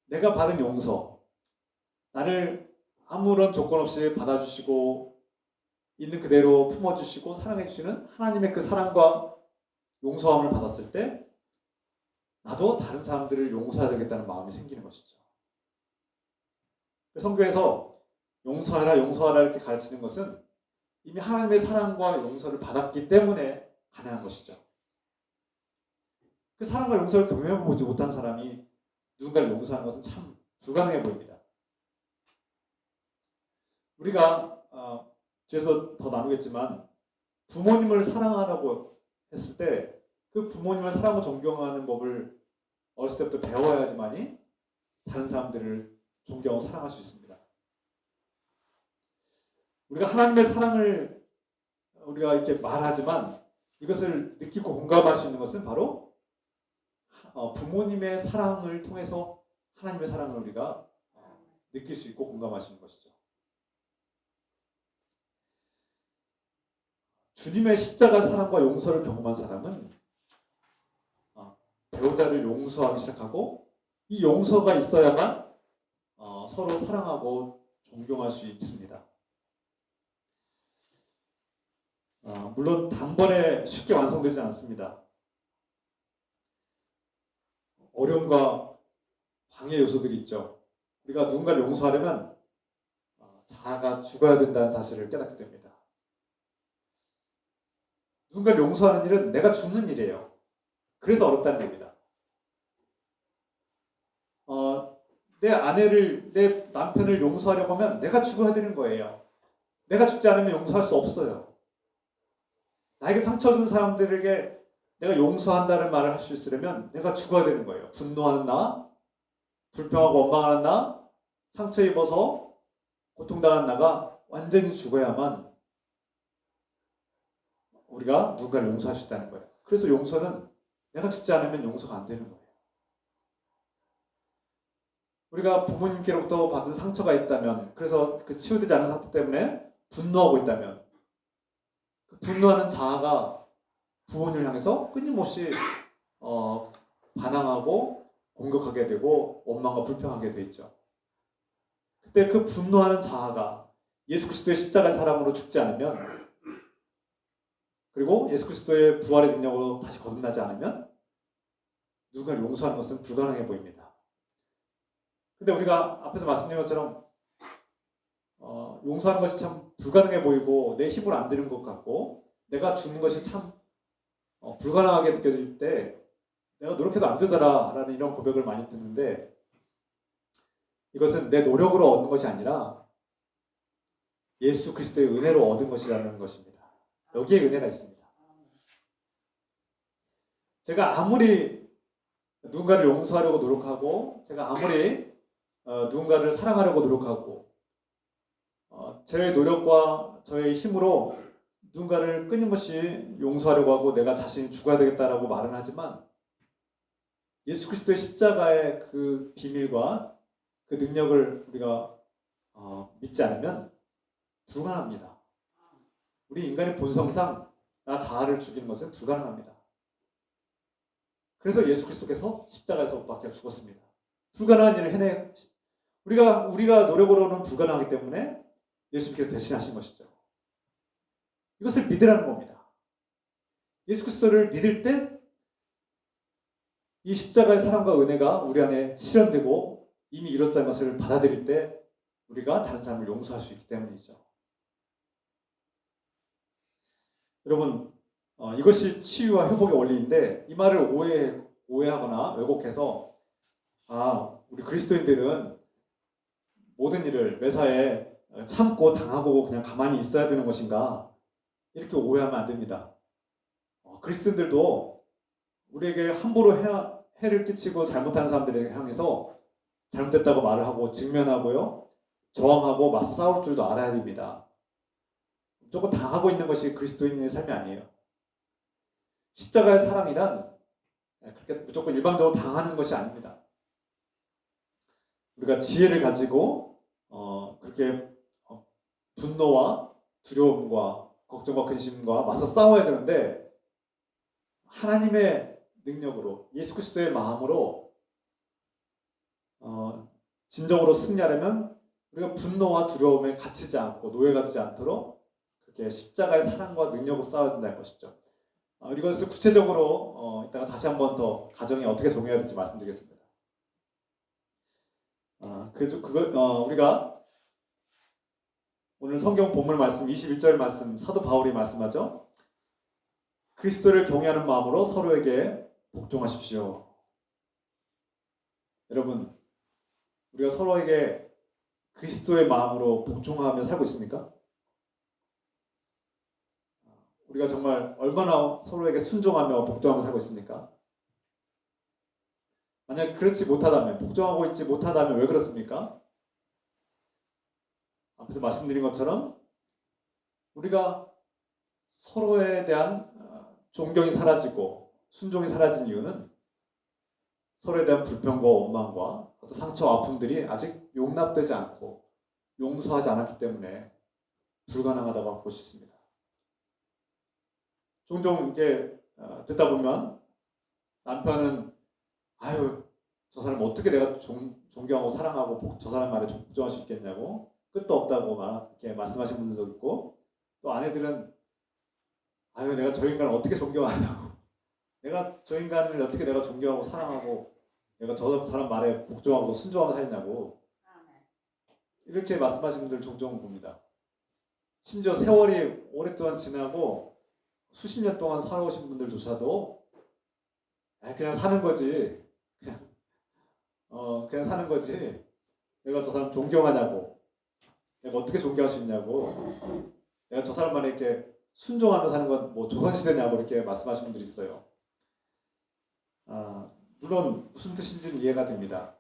내가 받은 용서, 나를 아무런 조건 없이 받아주시고 있는 그대로 품어주시고 사랑해주시는 하나님의 그 사랑과 용서함을 받았을 때 나도 다른 사람들을 용서해야 되겠다는 마음이 생기는 것이죠. 성경에서 용서하라 이렇게 가르치는 것은 이미 하나님의 사랑과 용서를 받았기 때문에 가능한 것이죠. 그 사랑과 용서를 경험해보지 못한 사람이 누군가를 용서하는 것은 참 불가능해 보입니다. 우리가 뒤에서 더 나누겠지만 부모님을 사랑하라고 했을 때 그 부모님을 사랑하고 존경하는 법을 어렸을 때부터 배워야지만이 다른 사람들을 존경하고 사랑할 수 있습니다. 우리가 하나님의 사랑을 우리가 이렇게 말하지만 이것을 느끼고 공감할 수 있는 것은 바로 부모님의 사랑을 통해서 하나님의 사랑을 우리가 느낄 수 있고 공감할 수 있는 것이죠. 주님의 십자가 사랑과 용서를 경험한 사람은 배우자를 용서하기 시작하고 이 용서가 있어야만 서로 사랑하고 존경할 수 있습니다. 물론 단번에 쉽게 완성되지 않습니다. 어려움과 방해 요소들이 있죠. 우리가 누군가를 용서하려면 자아가 죽어야 된다는 사실을 깨닫게 됩니다. 누군가를 용서하는 일은 내가 죽는 일이에요. 그래서 어렵다는 겁니다. 내 아내를, 내 남편을 용서하려고 하면 내가 죽어야 되는 거예요. 내가 죽지 않으면 용서할 수 없어요. 나에게 상처 준 사람들에게 내가 용서한다는 말을 할 수 있으려면 내가 죽어야 되는 거예요. 분노하는 나, 불평하고 원망하는 나, 상처 입어서 고통당하는 나가 완전히 죽어야만 우리가 누군가를 용서할 수 있다는 거예요. 그래서 용서는 내가 죽지 않으면 용서가 안 되는 거예요. 우리가 부모님께로부터 받은 상처가 있다면, 그래서 그 치유되지 않은 상태 때문에 분노하고 있다면, 그 분노하는 자아가 부모님을 향해서 끊임없이 반항하고 공격하게 되고 원망과 불평하게 돼 있죠. 그때 그 분노하는 자아가 예수 그리스도의 십자가의 사랑으로 죽지 않으면, 그리고 예수 그리스도의 부활의 능력으로 다시 거듭나지 않으면 누군가를 용서하는 것은 불가능해 보입니다. 근데 우리가 앞에서 말씀드린 것처럼 용서하는 것이 참 불가능해 보이고 내 힘으로 안 되는 것 같고 내가 죽는 것이 참 불가능하게 느껴질 때 내가 노력해도 안 되더라 라는 이런 고백을 많이 듣는데, 이것은 내 노력으로 얻는 것이 아니라 예수 그리스도의 은혜로 얻은 것이라는 것입니다. 여기에 은혜가 있습니다. 제가 아무리 누군가를 용서하려고 노력하고, 제가 아무리 누군가를 사랑하려고 노력하고, 저의 노력과 저의 힘으로 누군가를 끊임없이 용서하려고 하고 내가 자신이 죽어야 되겠다라고 말은 하지만, 예수 그리스도의 십자가의 그 비밀과 그 능력을 우리가 믿지 않으면 불가능합니다. 우리 인간의 본성상 나 자아를 죽이는 것은 불가능합니다. 그래서 예수 그리스도께서 십자가에서 못 박혀 죽었습니다. 불가능한 일을 해내 우리가 노력으로는 불가능하기 때문에 예수님께서 대신하신 것이죠. 이것을 믿으라는 겁니다. 예수 그리스도를 믿을 때 이 십자가의 사랑과 은혜가 우리 안에 실현되고 이미 이뤘다는 것을 받아들일 때 우리가 다른 사람을 용서할 수 있기 때문이죠. 여러분, 이것이 치유와 회복의 원리인데, 이 말을 오해하거나 왜곡해서 우리 그리스도인들은 모든 일을 매사에 참고 당하고 그냥 가만히 있어야 되는 것인가, 이렇게 오해하면 안 됩니다. 그리스도인들도 우리에게 함부로 해를 끼치고 잘못하는 사람들에게 향해서 잘못됐다고 말을 하고 직면하고요, 저항하고 맞서 싸울 줄도 알아야 됩니다. 무조건 당하고 있는 것이 그리스도인의 삶이 아니에요. 십자가의 사랑이란 그렇게 무조건 일방적으로 당하는 것이 아닙니다. 우리가 지혜를 가지고 그렇게 분노와 두려움과 걱정과 근심과 맞서 싸워야 되는데, 하나님의 능력으로 예수 그리스도의 마음으로 진정으로 승리하려면 우리가 분노와 두려움에 갇히지 않고 노예가 되지 않도록 그렇게 십자가의 사랑과 능력으로 싸워야 된다는 것이죠. 이것을 구체적으로 이따가 다시 한 번 더 가정에 어떻게 적용해야 될지 말씀드리겠습니다. 우리가 오늘 성경 본문 말씀 21절 말씀, 사도 바울이 말씀하죠. 그리스도를 경외하는 마음으로 서로에게 복종하십시오. 여러분, 우리가 서로에게 그리스도의 마음으로 복종하며 살고 있습니까? 우리가 정말 얼마나 서로에게 순종하며 복종하며 살고 있습니까? 만약 그렇지 못하다면, 복종하고 있지 못하다면 왜 그렇습니까? 앞에서 말씀드린 것처럼 우리가 서로에 대한 존경이 사라지고 순종이 사라진 이유는 서로에 대한 불평과 원망과 어떤 상처와 아픔들이 아직 용납되지 않고 용서하지 않았기 때문에 불가능하다고 볼 수 있습니다. 종종 이렇게 듣다 보면 남편은 저 사람 어떻게 내가 존경하고 사랑하고 저 사람 말에 복종할 수 있겠냐고 끝도 없다고 이렇게 말씀하시는 분들도 있고, 또 아내들은 내가 저 인간을 어떻게 존경하냐고, 내가 저 인간을 어떻게 내가 존경하고 사랑하고 내가 저 사람 말에 복종하고 순종하고 살냐고 이렇게 말씀하시는 분들 종종 봅니다. 심지어 세월이 오랫동안 지나고 수십 년 동안 살아오신 분들조차도 그냥 사는 거지, 그냥 사는 거지, 내가 저 사람 존경하냐고, 내가 어떻게 존경할 수 있냐고, 내가 저 사람 말에 이렇게 순종하며 사는 건 뭐 조선시대냐고 이렇게 말씀하시는 분들이 있어요. 물론 무슨 뜻인지는 이해가 됩니다.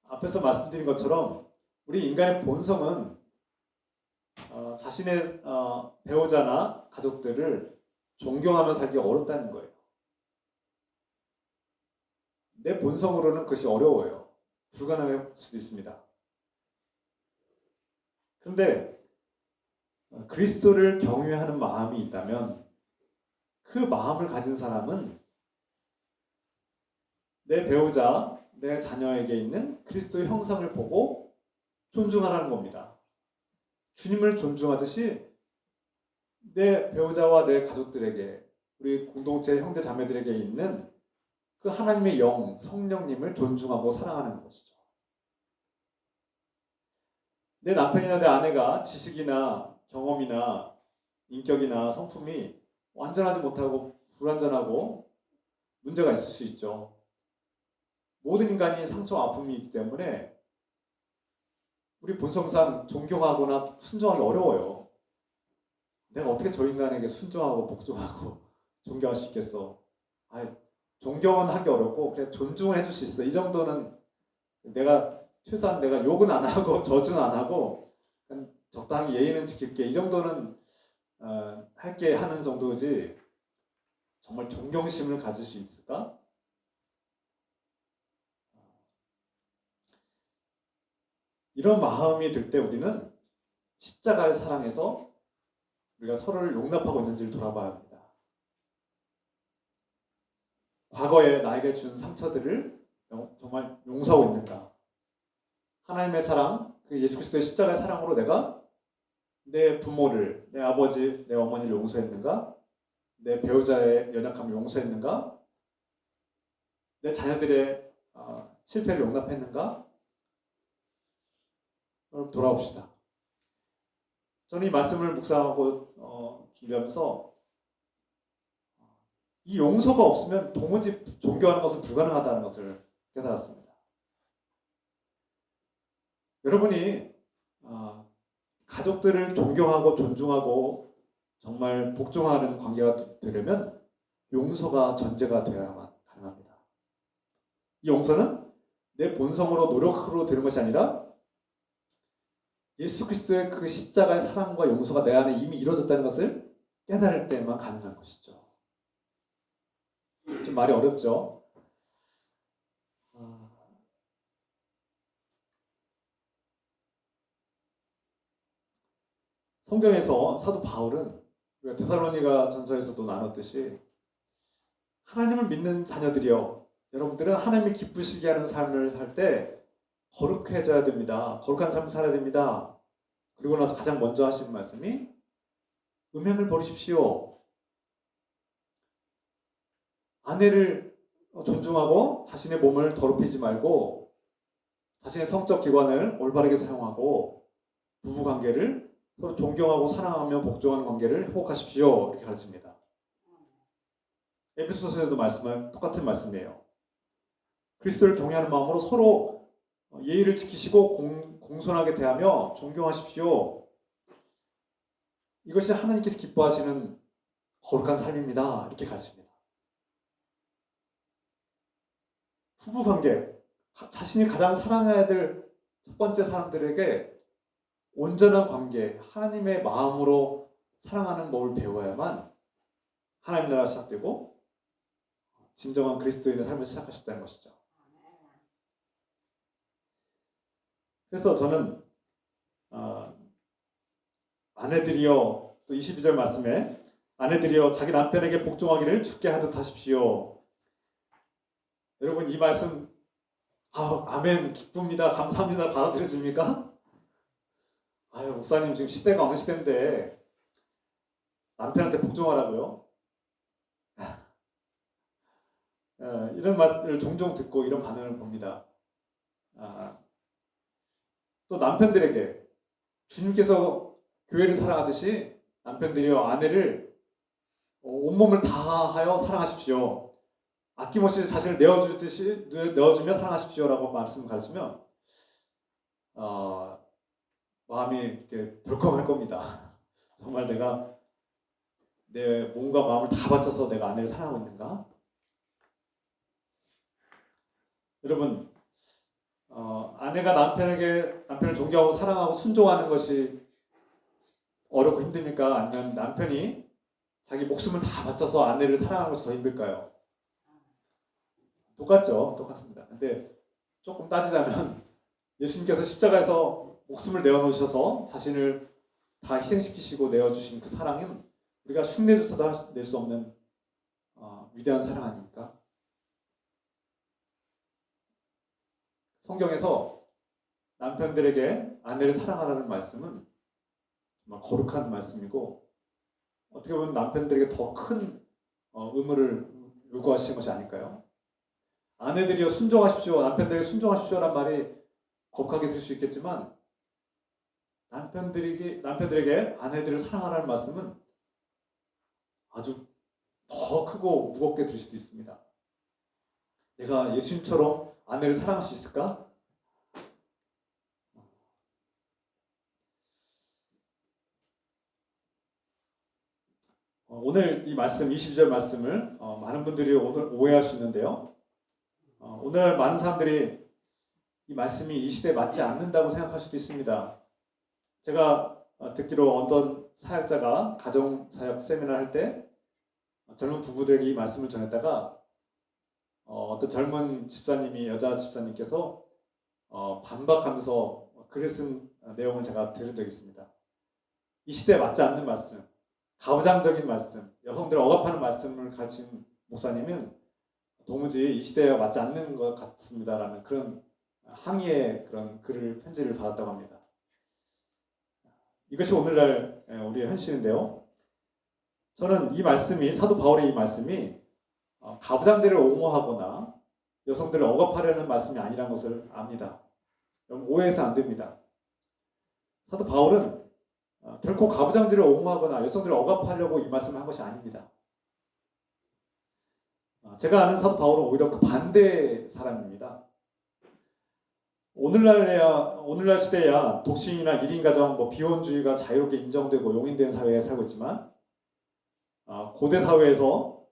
앞에서 말씀드린 것처럼 우리 인간의 본성은 자신의 배우자나 가족들을 존경하며 살기 어렵다는 거예요. 내 본성으로는 그것이 어려워요. 불가능할 수도 있습니다. 그런데 그리스도를 경외하는 마음이 있다면 그 마음을 가진 사람은 내 배우자, 내 자녀에게 있는 그리스도의 형상을 보고 존중하라는 겁니다. 주님을 존중하듯이 내 배우자와 내 가족들에게, 우리 공동체 형제 자매들에게 있는 그 하나님의 영, 성령님을 존중하고 사랑하는 것이죠. 내 남편이나 내 아내가 지식이나 경험이나 인격이나 성품이 완전하지 못하고 불완전하고 문제가 있을 수 있죠. 모든 인간이 상처와 아픔이 있기 때문에 우리 본성상 존경하거나 순종하기 어려워요. 내가 어떻게 저 인간에게 순종하고 복종하고 존경할 수 있겠어? 존경은 하기 어렵고 그래 존중을 해줄 수 있어. 이 정도는 최소한 내가 욕은 안 하고 저주는 안 하고 적당히 예의는 지킬게. 이 정도는 할게 하는 정도지 정말 존경심을 가질 수 있을까? 이런 마음이 들 때 우리는 십자가의 사랑에서 우리가 서로를 용납하고 있는지를 돌아봐야 합니다. 과거에 나에게 준 상처들을 정말 용서하고 있는가? 하나님의 사랑, 그 예수 그리스도의 십자가의 사랑으로 내가 내 부모를, 내 아버지, 내 어머니를 용서했는가? 내 배우자의 연약함을 용서했는가? 내 자녀들의 실패를 용납했는가? 여러분 돌아봅시다. 저는 이 말씀을 묵상하고 준비하면서 이 용서가 없으면 도무지 존경하는 것은 불가능하다는 것을 깨달았습니다. 여러분이 가족들을 존경하고 존중하고 정말 복종하는 관계가 되려면 용서가 전제가 되어야만 가능합니다. 이 용서는 내 본성으로 노력으로 되는 것이 아니라 예수 그리스도의 그 십자가의 사랑과 용서가 내 안에 이미 이루어졌다는 것을 깨달을 때만 가능한 것이죠. 좀 말이 어렵죠? 성경에서 사도 바울은 우리가 데살로니가 전서에서도 나눴듯이 하나님을 믿는 자녀들이여, 여러분들은 하나님이 기쁘시게 하는 삶을 살 때 거룩해져야 됩니다. 거룩한 삶을 살아야 됩니다. 그리고 나서 가장 먼저 하시는 말씀이 음행을 버리십시오. 아내를 존중하고 자신의 몸을 더럽히지 말고 자신의 성적 기관을 올바르게 사용하고 부부관계를 서로 존경하고 사랑하며 복종하는 관계를 회복하십시오. 이렇게 가르칩니다. 에베소서에도 말씀은 똑같은 말씀이에요. 그리스도를 경외하는 마음으로 서로 예의를 지키시고 공손하게 대하며 존경하십시오. 이것이 하나님께서 기뻐하시는 거룩한 삶입니다. 이렇게 가르칩니다. 부부관계, 자신이 가장 사랑해야 될 첫 번째 사람들에게 온전한 관계, 하나님의 마음으로 사랑하는 법을 배워야만 하나님 나라가 시작되고 진정한 그리스도인의 삶을 시작하셨다는 것이죠. 그래서 저는 아내들이여, 또 22절 말씀에 아내들이여 자기 남편에게 복종하기를 주께 하듯 하십시오. 여러분 이 말씀 아멘, 기쁩니다, 감사합니다 받아들여집니까? 목사님 지금 시대가 어느 시대인데 남편한테 복종하라고요? 이런 말씀을 종종 듣고 이런 반응을 봅니다. 또 남편들에게 주님께서 교회를 사랑하듯이 남편들이여 아내를 온몸을 다하여 사랑하십시오. 아낌없이 자신을 내어주며 사랑하십시오라고 말씀을 가르치면 마음이 이렇게 덜컹할 겁니다. 정말 내가 내 몸과 마음을 다 바쳐서 내가 아내를 사랑하고 있는가? 여러분, 아내가 남편을 존경하고 사랑하고 순종하는 것이 어렵고 힘듭니까? 아니면 남편이 자기 목숨을 다 바쳐서 아내를 사랑하는 것이 더 힘들까요? 똑같죠. 똑같습니다. 근데 조금 따지자면 예수님께서 십자가에서 목숨을 내어놓으셔서 자신을 다 희생시키시고 내어주신 그 사랑은 우리가 흉내조차도 낼 수 없는 위대한 사랑 아닙니까? 성경에서 남편들에게 아내를 사랑하라는 말씀은 정말 거룩한 말씀이고 어떻게 보면 남편들에게 더 큰 의무를 요구하시는 것이 아닐까요? 아내들이여 순종하십시오. 남편들에게 순종하십시오란 말이 곱하게 들을 수 있겠지만 남편들에게 아내들을 사랑하라는 말씀은 아주 더 크고 무겁게 들릴 수도 있습니다. 내가 예수님처럼 아내를 사랑할 수 있을까? 오늘 이 말씀, 22절 말씀을 많은 분들이 오늘 오해할 수 있는데요. 오늘 많은 사람들이 이 말씀이 이 시대에 맞지 않는다고 생각할 수도 있습니다. 제가 듣기로 어떤 사역자가 가정사역 세미나를 할 때 젊은 부부들에게 이 말씀을 전했다가 어떤 젊은 집사님이 여자 집사님께서 반박하면서 글을 쓴 내용을 제가 들은 적이 있습니다. 이 시대에 맞지 않는 말씀, 가부장적인 말씀, 여성들을 억압하는 말씀을 가르친 목사님은 도무지 이 시대에 맞지 않는 것 같습니다라는 그런 항의의 그런 글을 편지를 받았다고 합니다. 이것이 오늘날 우리의 현실인데요. 저는 이 말씀이 사도 바울의 이 말씀이 가부장제를 옹호하거나 여성들을 억압하려는 말씀이 아니라는 것을 압니다. 여러분 오해해서 안 됩니다. 사도 바울은 결코 가부장제를 옹호하거나 여성들을 억압하려고 이 말씀을 한 것이 아닙니다. 제가 아는 사도 바울은 오히려 그 반대 사람입니다. 오늘날 시대야 독신이나 1인 가정, 비혼주의가 자유롭게 인정되고 용인되는 사회에 살고 있지만 고대 사회에서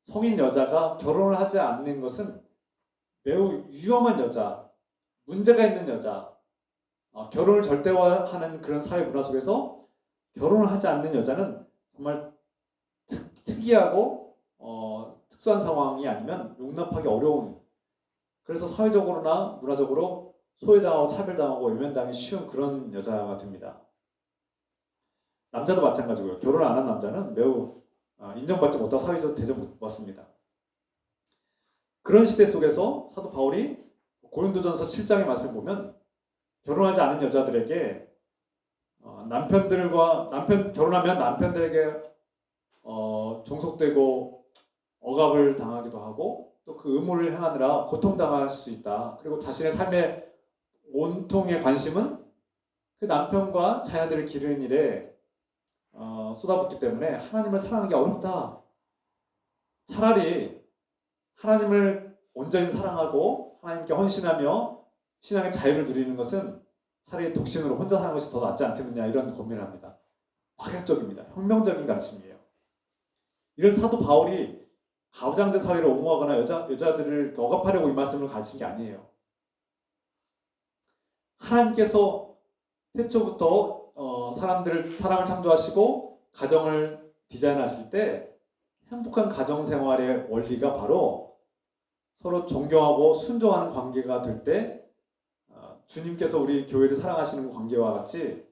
성인 여자가 결혼을 하지 않는 것은 매우 위험한 여자, 문제가 있는 여자, 결혼을 절대화하는 그런 사회 문화 속에서 결혼을 하지 않는 여자는 정말 특이하고 특수한 상황이 아니면 용납하기 어려운, 그래서 사회적으로나 문화적으로 소외당하고 차별당하고 외면당하기 쉬운 그런 여자가 됩니다. 남자도 마찬가지고요. 결혼 안 한 남자는 매우 인정받지 못하고 사회적으로 대접 못 받습니다. 그런 시대 속에서 사도 바울이 고린도전서 7장의 말씀 보면 결혼하지 않은 여자들에게 결혼하면 남편들에게 종속되고 억압을 당하기도 하고 또 그 의무를 행하느라 고통당할 수 있다. 그리고 자신의 삶의 온통의 관심은 그 남편과 자녀들을 기르는 일에 쏟아붓기 때문에 하나님을 사랑하기 어렵다. 차라리 하나님을 온전히 사랑하고 하나님께 헌신하며 신앙의 자유를 누리는 것은 차라리 독신으로 혼자 사는 것이 더 낫지 않겠느냐, 이런 고민을 합니다. 파격적입니다. 혁명적인 가르침이에요. 이런 사도 바울이 가부장제 사회를 옹호하거나 여자들을 억압하려고 이 말씀을 가르친 게 아니에요. 하나님께서 태초부터 사람을 창조하시고 가정을 디자인하실 때 행복한 가정생활의 원리가 바로 서로 존경하고 순종하는 관계가 될 때, 주님께서 우리 교회를 사랑하시는 관계와 같이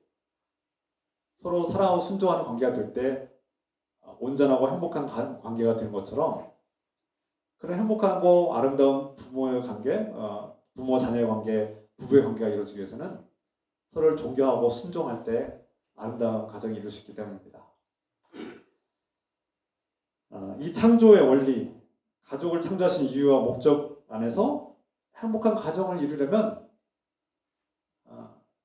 서로 사랑하고 순종하는 관계가 될 때 온전하고 행복한 관계가 되는 것처럼, 그런 행복하고 아름다운 부모의 관계, 부모 자녀의 관계, 부부의 관계가 이루어지기 위해서는 서로를 존경하고 순종할 때 아름다운 가정이 이룰 수 있기 때문입니다. 이 창조의 원리, 가족을 창조하신 이유와 목적 안에서 행복한 가정을 이루려면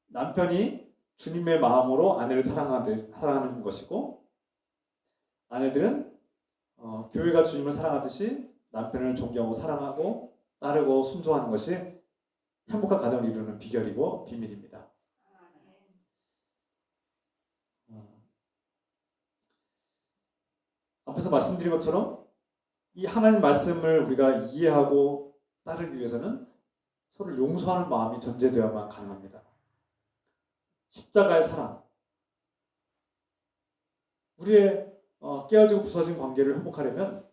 남편이 주님의 마음으로 아내를 사랑하는 것이고, 아내들은 교회가 주님을 사랑하듯이 남편을 존경하고 사랑하고 따르고 순종하는 것이 행복한 가정을 이루는 비결이고 비밀입니다. 앞에서 말씀드린 것처럼 이 하나님 말씀을 우리가 이해하고 따르기 위해서는 서로 용서하는 마음이 전제되어야만 가능합니다. 십자가의 사랑, 우리의 깨어지고 부서진 관계를 회복하려면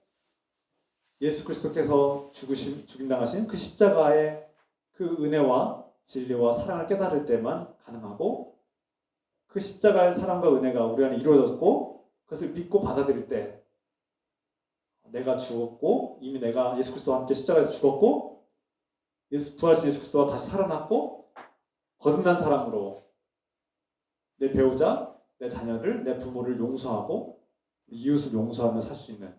예수 그리스도께서 죽임당하신 그 십자가의 그 은혜와 진리와 사랑을 깨달을 때만 가능하고, 그 십자가의 사랑과 은혜가 우리 안에 이루어졌고 그것을 믿고 받아들일 때 내가 죽었고, 이미 내가 예수 그리스도와 함께 십자가에서 죽었고 부활하신 예수 그리스도와 다시 살아났고, 거듭난 사람으로 내 배우자, 내 자녀를, 내 부모를 용서하고 이웃을 용서하며 살 수 있는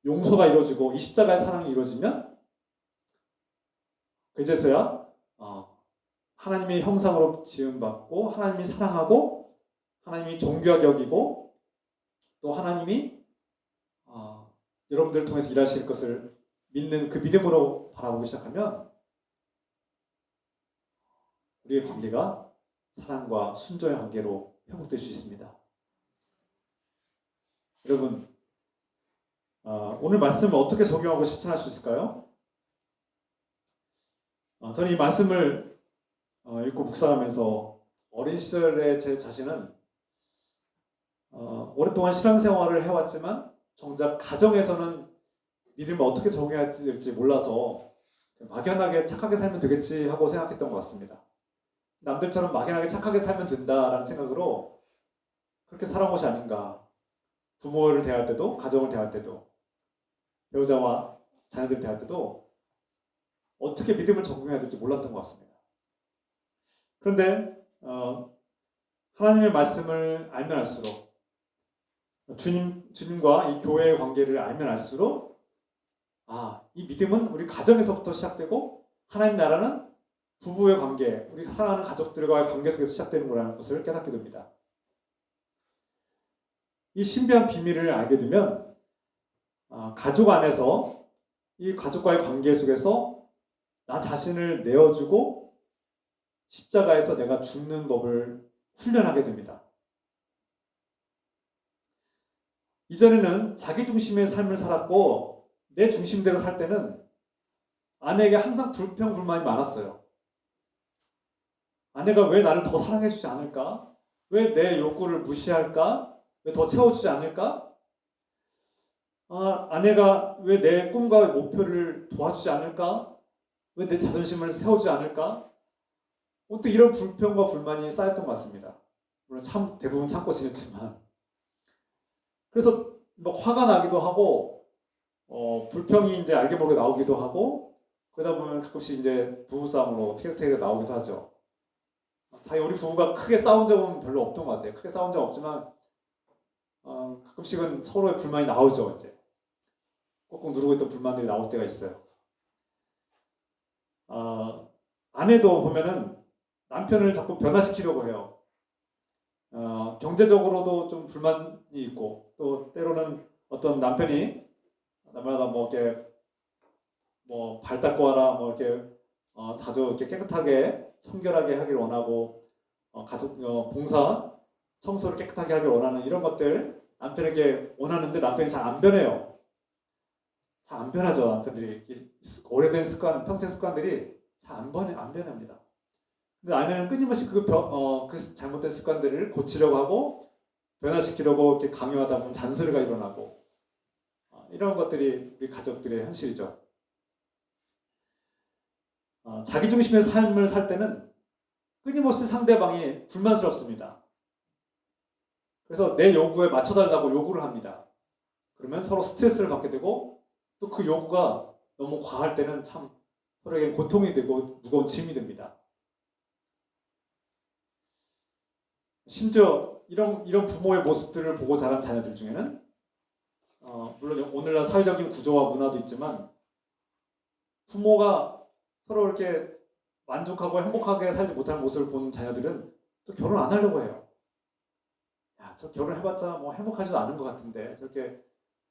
용서가 이루어지고 이 십자가의 사랑이 이루어지면 그제서야 하나님의 형상으로 지음받고 하나님이 사랑하고 하나님이 존귀하게 여기고 또 하나님이 여러분들을 통해서 일하실 것을 믿는 그 믿음으로 바라보기 시작하면 우리의 관계가 사랑과 순종의 관계로 회복될 수 있습니다. 여러분, 오늘 말씀을 어떻게 적용하고 실천할 수 있을까요? 저는 이 말씀을 읽고 묵상하면서 어린 시절에 제 자신은 오랫동안 신앙생활을 해왔지만 정작 가정에서는 믿음을 어떻게 적용해야 될지 몰라서 막연하게 착하게 살면 되겠지 하고 생각했던 것 같습니다. 남들처럼 막연하게 착하게 살면 된다라는 생각으로 그렇게 살아온 것이 아닌가. 부모를 대할 때도, 가정을 대할 때도, 배우자와 자녀들을 대할 때도 어떻게 믿음을 적용해야 될지 몰랐던 것 같습니다. 그런데 하나님의 말씀을 알면 알수록, 주님과 이 교회의 관계를 알면 알수록 이 믿음은 우리 가정에서부터 시작되고 하나님 나라는 부부의 관계, 우리 사랑하는 가족들과의 관계 속에서 시작되는 거라는 것을 깨닫게 됩니다. 이 신비한 비밀을 알게 되면 가족 안에서 이 가족과의 관계 속에서 나 자신을 내어주고 십자가에서 내가 죽는 법을 훈련하게 됩니다. 이전에는 자기 중심의 삶을 살았고 내 중심대로 살 때는 아내에게 항상 불평불만이 많았어요. 아내가 왜 나를 더 사랑해주지 않을까? 왜 내 욕구를 무시할까? 왜 더 채워주지 않을까? 아내가 왜 내 꿈과 목표를 도와주지 않을까? 왜 내 자존심을 세워주지 않을까? 어떻게 이런 불평과 불만이 쌓였던 것 같습니다. 물론 대부분 참고 지냈지만. 그래서 막 화가 나기도 하고, 불평이 이제 알게 모르게 나오기도 하고, 그러다 보면 가끔씩 이제 부부싸움으로 티격태격 나오기도 하죠. 우리 부부가 크게 싸운 적은 별로 없던 것 같아요. 크게 싸운 적 없지만, 가끔씩은 서로의 불만이 나오죠, 이제. 꾹꾹 누르고 있던 불만들이 나올 때가 있어요. 아내도 보면은 남편을 자꾸 변화시키려고 해요. 경제적으로도 좀 불만이 있고, 또 때로는 어떤 남편이 날마다 뭐 이렇게 뭐 발 닦고 와라, 뭐 이렇게 자주 이렇게 깨끗하게 청결하게 하기를 원하고, 가족 봉사 청소를 깨끗하게 하기를 원하는 이런 것들 남편에게 원하는데 남편이 잘 안 변해요. 잘 안 변하죠. 남편들이 오래된 습관, 평생 습관들이 잘 안 변합니다. 근데 아내는 끊임없이 그 잘못된 습관들을 고치려고 하고 변화시키려고 이렇게 강요하다 보면 잔소리가 일어나고, 이런 것들이 우리 가족들의 현실이죠. 자기 중심의 삶을 살 때는 끊임없이 상대방이 불만스럽습니다. 그래서 내 요구에 맞춰달라고 요구를 합니다. 그러면 서로 스트레스를 받게 되고, 또 그 요구가 너무 과할 때는 참 서로에게 고통이 되고 무거운 짐이 됩니다. 심지어 이런 부모의 모습들을 보고 자란 자녀들 중에는 물론 오늘날 사회적인 구조와 문화도 있지만 부모가 서로 이렇게 만족하고 행복하게 살지 못하는 모습을 본 자녀들은 또 결혼 안 하려고 해요. 저 결혼해봤자 뭐 행복하지도 않은 것 같은데 저렇게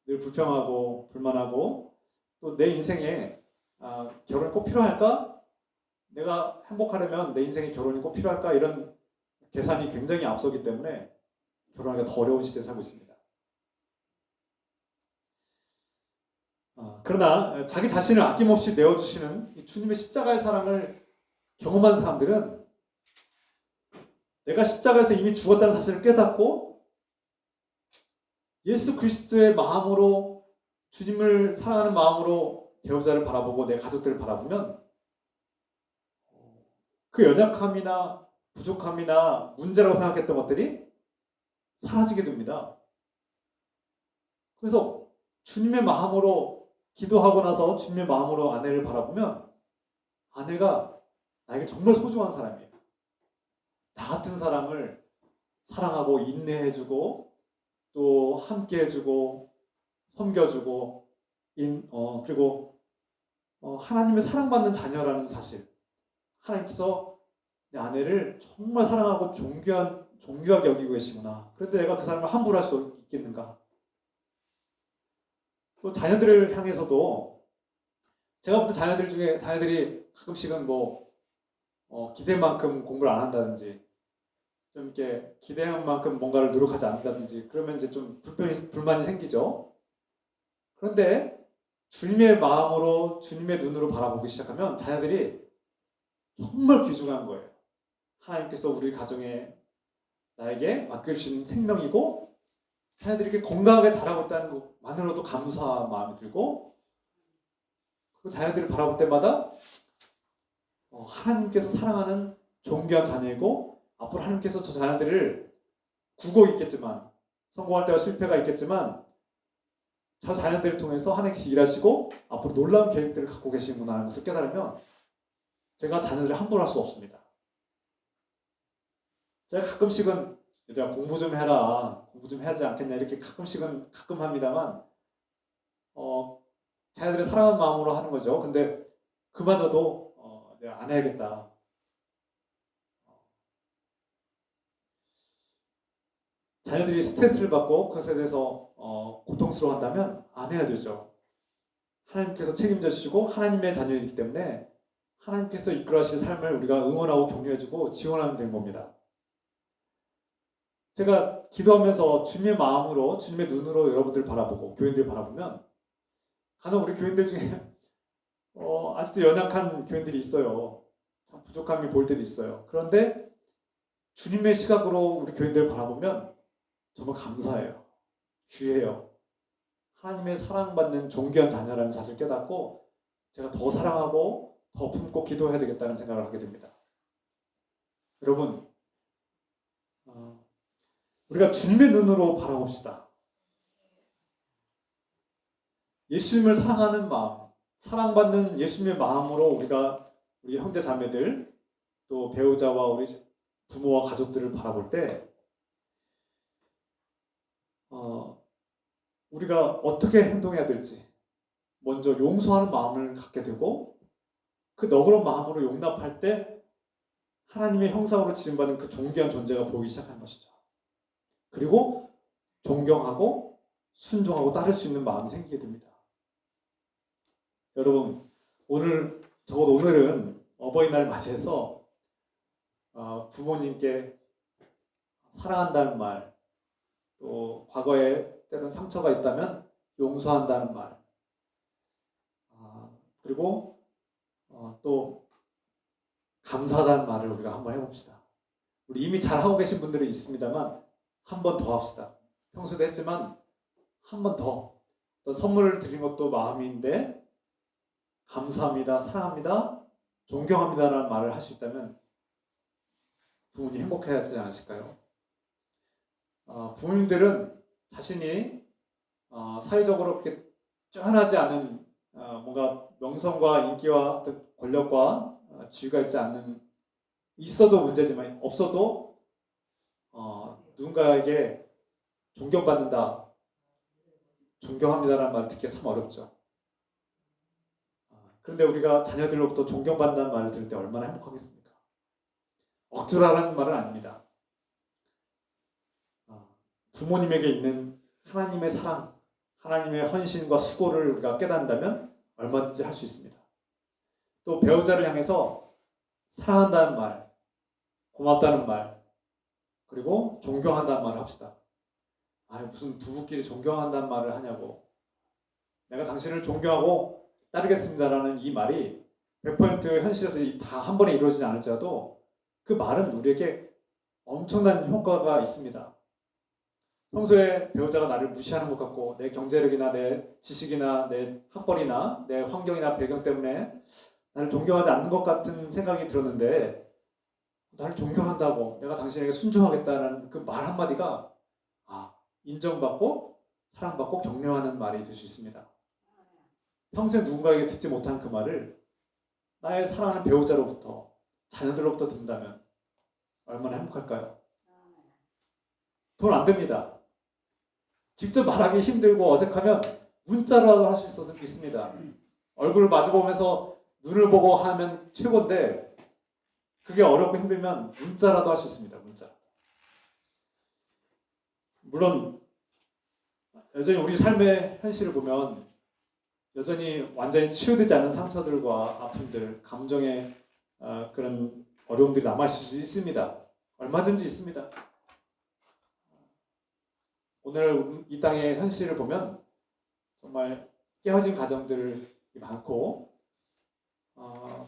늘 불평하고 불만하고, 또 내 인생에 결혼이 꼭 필요할까? 내가 행복하려면 내 인생에 결혼이 꼭 필요할까? 이런 계산이 굉장히 앞서기 때문에 결혼하기가 더 어려운 시대에 살고 있습니다. 그러나 자기 자신을 아낌없이 내어주시는 이 주님의 십자가의 사랑을 경험한 사람들은 내가 십자가에서 이미 죽었다는 사실을 깨닫고 예수 그리스도의 마음으로, 주님을 사랑하는 마음으로 배우자를 바라보고 내 가족들을 바라보면 그 연약함이나 부족함이나 문제라고 생각했던 것들이 사라지게 됩니다. 그래서 주님의 마음으로 기도하고 나서 주님의 마음으로 아내를 바라보면 아내가 나에게 정말 소중한 사람이에요. 나 같은 사람을 사랑하고 인내해주고 또 함께해주고 섬겨주고 그리고 하나님의 사랑받는 자녀라는 사실, 하나님께서 내 아내를 정말 사랑하고 존귀하게 여기고 계시구나. 그런데 내가 그 사람을 함부로 할 수 있겠는가? 또 자녀들을 향해서도 제가 볼 때 자녀들이 가끔씩은 기대한 만큼 공부를 안 한다든지 좀 이렇게 기대한 만큼 뭔가를 노력하지 않는다든지 그러면 이제 좀 불만이 생기죠. 그런데 주님의 마음으로 주님의 눈으로 바라보기 시작하면 자녀들이 정말 귀중한 거예요. 하나님께서 우리 가정에 나에게 맡겨주신 생명이고 자녀들이 이렇게 건강하게 자라고 있다는 것만으로도 감사한 마음이 들고, 그 자녀들을 바라볼 때마다 하나님께서 사랑하는 존귀한 자녀이고 앞으로 하나님께서 저 자녀들을 구고 있겠지만 성공할 때와 실패가 있겠지만 저 자녀들을 통해서 하나님께서 일하시고 앞으로 놀라운 계획들을 갖고 계시는구나 하는 것을 깨달으면 제가 자녀들을 함부로 할 수 없습니다. 제가 가끔씩은 얘들아 공부 좀 해라, 공부 좀 해야지 않겠냐 이렇게 가끔 합니다만 자녀들을 사랑하는 마음으로 하는 거죠. 근데 그마저도 내가 안 해야겠다. 자녀들이 스트레스를 받고 그것에 대해서 고통스러워한다면 안 해야 되죠. 하나님께서 책임져 주시고 하나님의 자녀이기 때문에 하나님께서 이끌어 가실 삶을 우리가 응원하고 격려해주고 지원하면 되는 겁니다. 제가 기도하면서 주님의 마음으로 주님의 눈으로 여러분들 바라보고 교인들 바라보면 간혹 우리 교인들 중에 아직도 연약한 교인들이 있어요. 참 부족함이 보일 때도 있어요. 그런데 주님의 시각으로 우리 교인들 바라보면 정말 감사해요. 귀해요. 하나님의 사랑받는 존귀한 자녀라는 사실을 깨닫고 제가 더 사랑하고 더 품고 기도해야 되겠다는 생각을 하게 됩니다. 여러분, 우리가 주님의 눈으로 바라봅시다. 예수님을 사랑하는 마음, 사랑받는 예수님의 마음으로 우리가 우리 형제 자매들 또 배우자와 우리 부모와 가족들을 바라볼 때 우리가 어떻게 행동해야 될지 먼저 용서하는 마음을 갖게 되고 그 너그러운 마음으로 용납할 때 하나님의 형상으로 지음받은 그 존귀한 존재가 보이기 시작하는 것이죠. 그리고 존경하고 순종하고 따를 수 있는 마음이 생기게 됩니다. 여러분, 적어도 오늘은 어버이날 맞이해서 부모님께 사랑한다는 말, 또 과거에 때론 상처가 있다면 용서한다는 말, 그리고 또 감사하다는 말을 우리가 한번 해봅시다. 우리 이미 잘하고 계신 분들이 있습니다만 한 번 더 합시다. 평소에도 했지만 한 번 더. 어떤 선물을 드린 것도 마음인데 감사합니다, 사랑합니다, 존경합니다라는 말을 할 수 있다면 부모님 행복해야 하지 않으실까요? 부모님들은 자신이 사회적으로 그렇게 쫀하지 않은 뭔가 명성과 인기와 권력과 지위가 있어도 문제지만 없어도 누군가에게 존경받는다, 존경합니다라는 말을 듣기가 참 어렵죠. 그런데 우리가 자녀들로부터 존경받는다는 말을 들을 때 얼마나 행복하겠습니까? 억지로 하라는 말은 아닙니다. 부모님에게 있는 하나님의 사랑, 하나님의 헌신과 수고를 우리가 깨닫는다면 얼마든지 할 수 있습니다. 또 배우자를 향해서 사랑한다는 말, 고맙다는 말, 그리고 존경한다는 말을 합시다. 무슨 부부끼리 존경한다는 말을 하냐고. 내가 당신을 존경하고 따르겠습니다라는 이 말이 100% 현실에서 다 한 번에 이루어지지 않을지라도 그 말은 우리에게 엄청난 효과가 있습니다. 평소에 배우자가 나를 무시하는 것 같고 내 경제력이나 내 지식이나 내 학벌이나 내 환경이나 배경 때문에 나를 존경하지 않는 것 같은 생각이 들었는데 나를 존경한다고 내가 당신에게 순종하겠다는 그 말 한마디가 인정받고 사랑받고 격려하는 말이 될 수 있습니다. 평생 누군가에게 듣지 못한 그 말을 나의 사랑하는 배우자로부터 자녀들로부터 듣는다면 얼마나 행복할까요? 돈 안 듭니다. 직접 말하기 힘들고 어색하면 문자라도 할 수 있어서 있습니다. 얼굴을 마주보면서 눈을 보고 하면 최고인데 그게 어렵고 힘들면 문자라도 할 수 있습니다. 문자. 물론 여전히 우리 삶의 현실을 보면 여전히 완전히 치유되지 않은 상처들과 아픔들, 감정의 그런 어려움들이 남아있을 수 있습니다. 얼마든지 있습니다. 오늘 이 땅의 현실을 보면 정말 깨어진 가정들이 많고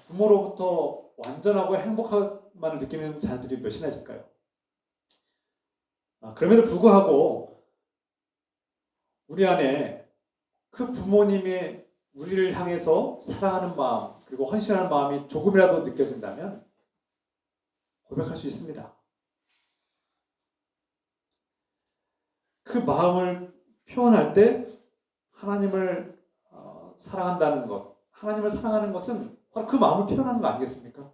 부모로부터 완전하고 행복함만을 느끼는 자녀들이 몇이나 있을까요? 그럼에도 불구하고 우리 안에 그 부모님이 우리를 향해서 사랑하는 마음 그리고 헌신하는 마음이 조금이라도 느껴진다면 고백할 수 있습니다. 그 마음을 표현할 때 하나님을 사랑한다는 것, 하나님을 사랑하는 것은 바로 그 마음을 표현하는 거 아니겠습니까?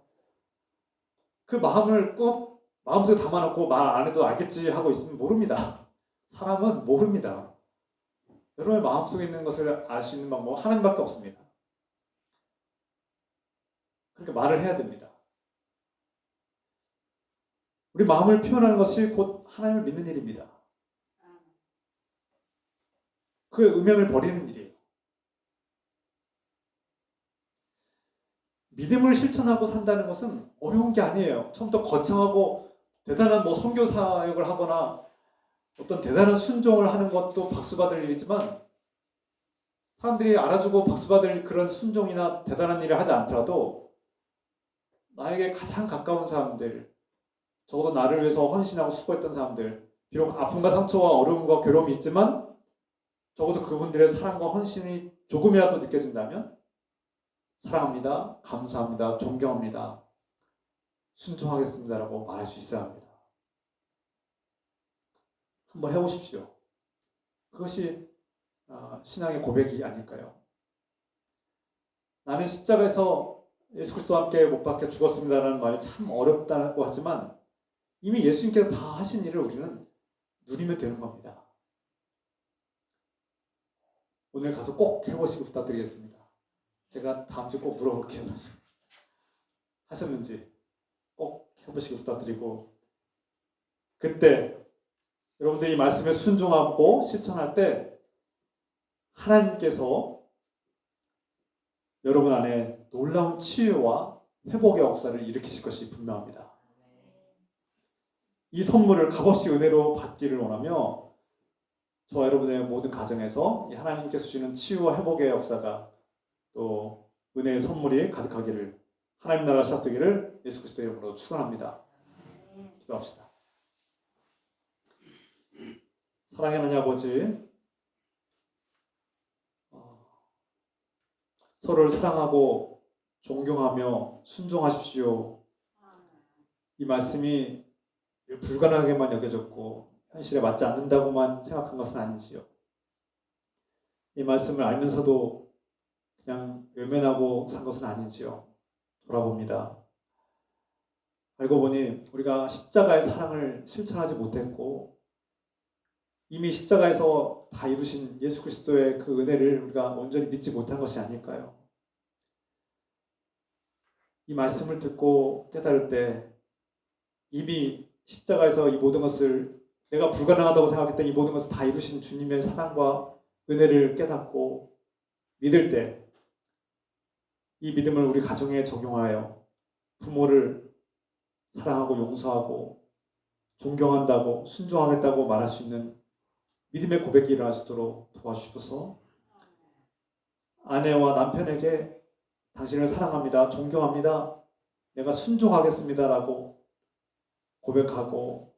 그 마음을 꼭 마음속에 담아놓고 말 안 해도 알겠지 하고 있으면 모릅니다. 사람은 모릅니다. 여러분의 마음속에 있는 것을 알 수 있는 방법은 하나님밖에 없습니다. 그러니까 말을 해야 됩니다. 우리 마음을 표현하는 것이 곧 하나님을 믿는 일입니다. 그 음행을 버리는 일이에요. 믿음을 실천하고 산다는 것은 어려운 게 아니에요. 처음부터 거창하고 대단한 선교 사역을 하거나 어떤 대단한 순종을 하는 것도 박수받을 일이지만 사람들이 알아주고 박수받을 그런 순종이나 대단한 일을 하지 않더라도 나에게 가장 가까운 사람들, 적어도 나를 위해서 헌신하고 수고했던 사람들, 비록 아픔과 상처와 어려움과 괴로움이 있지만 적어도 그분들의 사랑과 헌신이 조금이라도 느껴진다면 사랑합니다, 감사합니다, 존경합니다, 순종하겠습니다라고 말할 수 있어야 합니다. 한번 해보십시오. 그것이 신앙의 고백이 아닐까요? 나는 십자가에서 예수 그리스도와 함께 못 박혀 죽었습니다라는 말이 참 어렵다고 하지만 이미 예수님께서 다 하신 일을 우리는 누리면 되는 겁니다. 오늘 가서 꼭 해보시기 부탁드리겠습니다. 제가 다음 주에 꼭 물어볼게요. 다시. 하셨는지 꼭 해보시기 부탁드리고 그때 여러분들이 이 말씀에 순종하고 실천할 때 하나님께서 여러분 안에 놀라운 치유와 회복의 역사를 일으키실 것이 분명합니다. 이 선물을 값없이 은혜로 받기를 원하며 저와 여러분의 모든 가정에서 이 하나님께서 주시는 치유와 회복의 역사가 또 은혜의 선물이 가득하기를 하나님 나라 시작되기를 예수 그리스도의 이름으로 축원합니다. 기도합시다. 사랑의 하나님 아버지, 서로를 사랑하고 존경하며 순종하십시오. 이 말씀이 늘 불가능하게만 여겨졌고 현실에 맞지 않는다고만 생각한 것은 아니지요. 이 말씀을 알면서도 그냥 외면하고 산 것은 아니지요. 돌아봅니다. 알고 보니 우리가 십자가의 사랑을 실천하지 못했고 이미 십자가에서 다 이루신 예수 그리스도의 그 은혜를 우리가 온전히 믿지 못한 것이 아닐까요? 이 말씀을 듣고 깨달을 때 이미 십자가에서 이 모든 것을 내가 불가능하다고 생각했던 이 모든 것을 다 이루신 주님의 사랑과 은혜를 깨닫고 믿을 때 이 믿음을 우리 가정에 적용하여 부모를 사랑하고 용서하고 존경한다고 순종하겠다고 말할 수 있는 믿음의 고백이 일어날 수 있도록 도와주셔서 아내와 남편에게 당신을 사랑합니다, 존경합니다, 내가 순종하겠습니다 라고 고백하고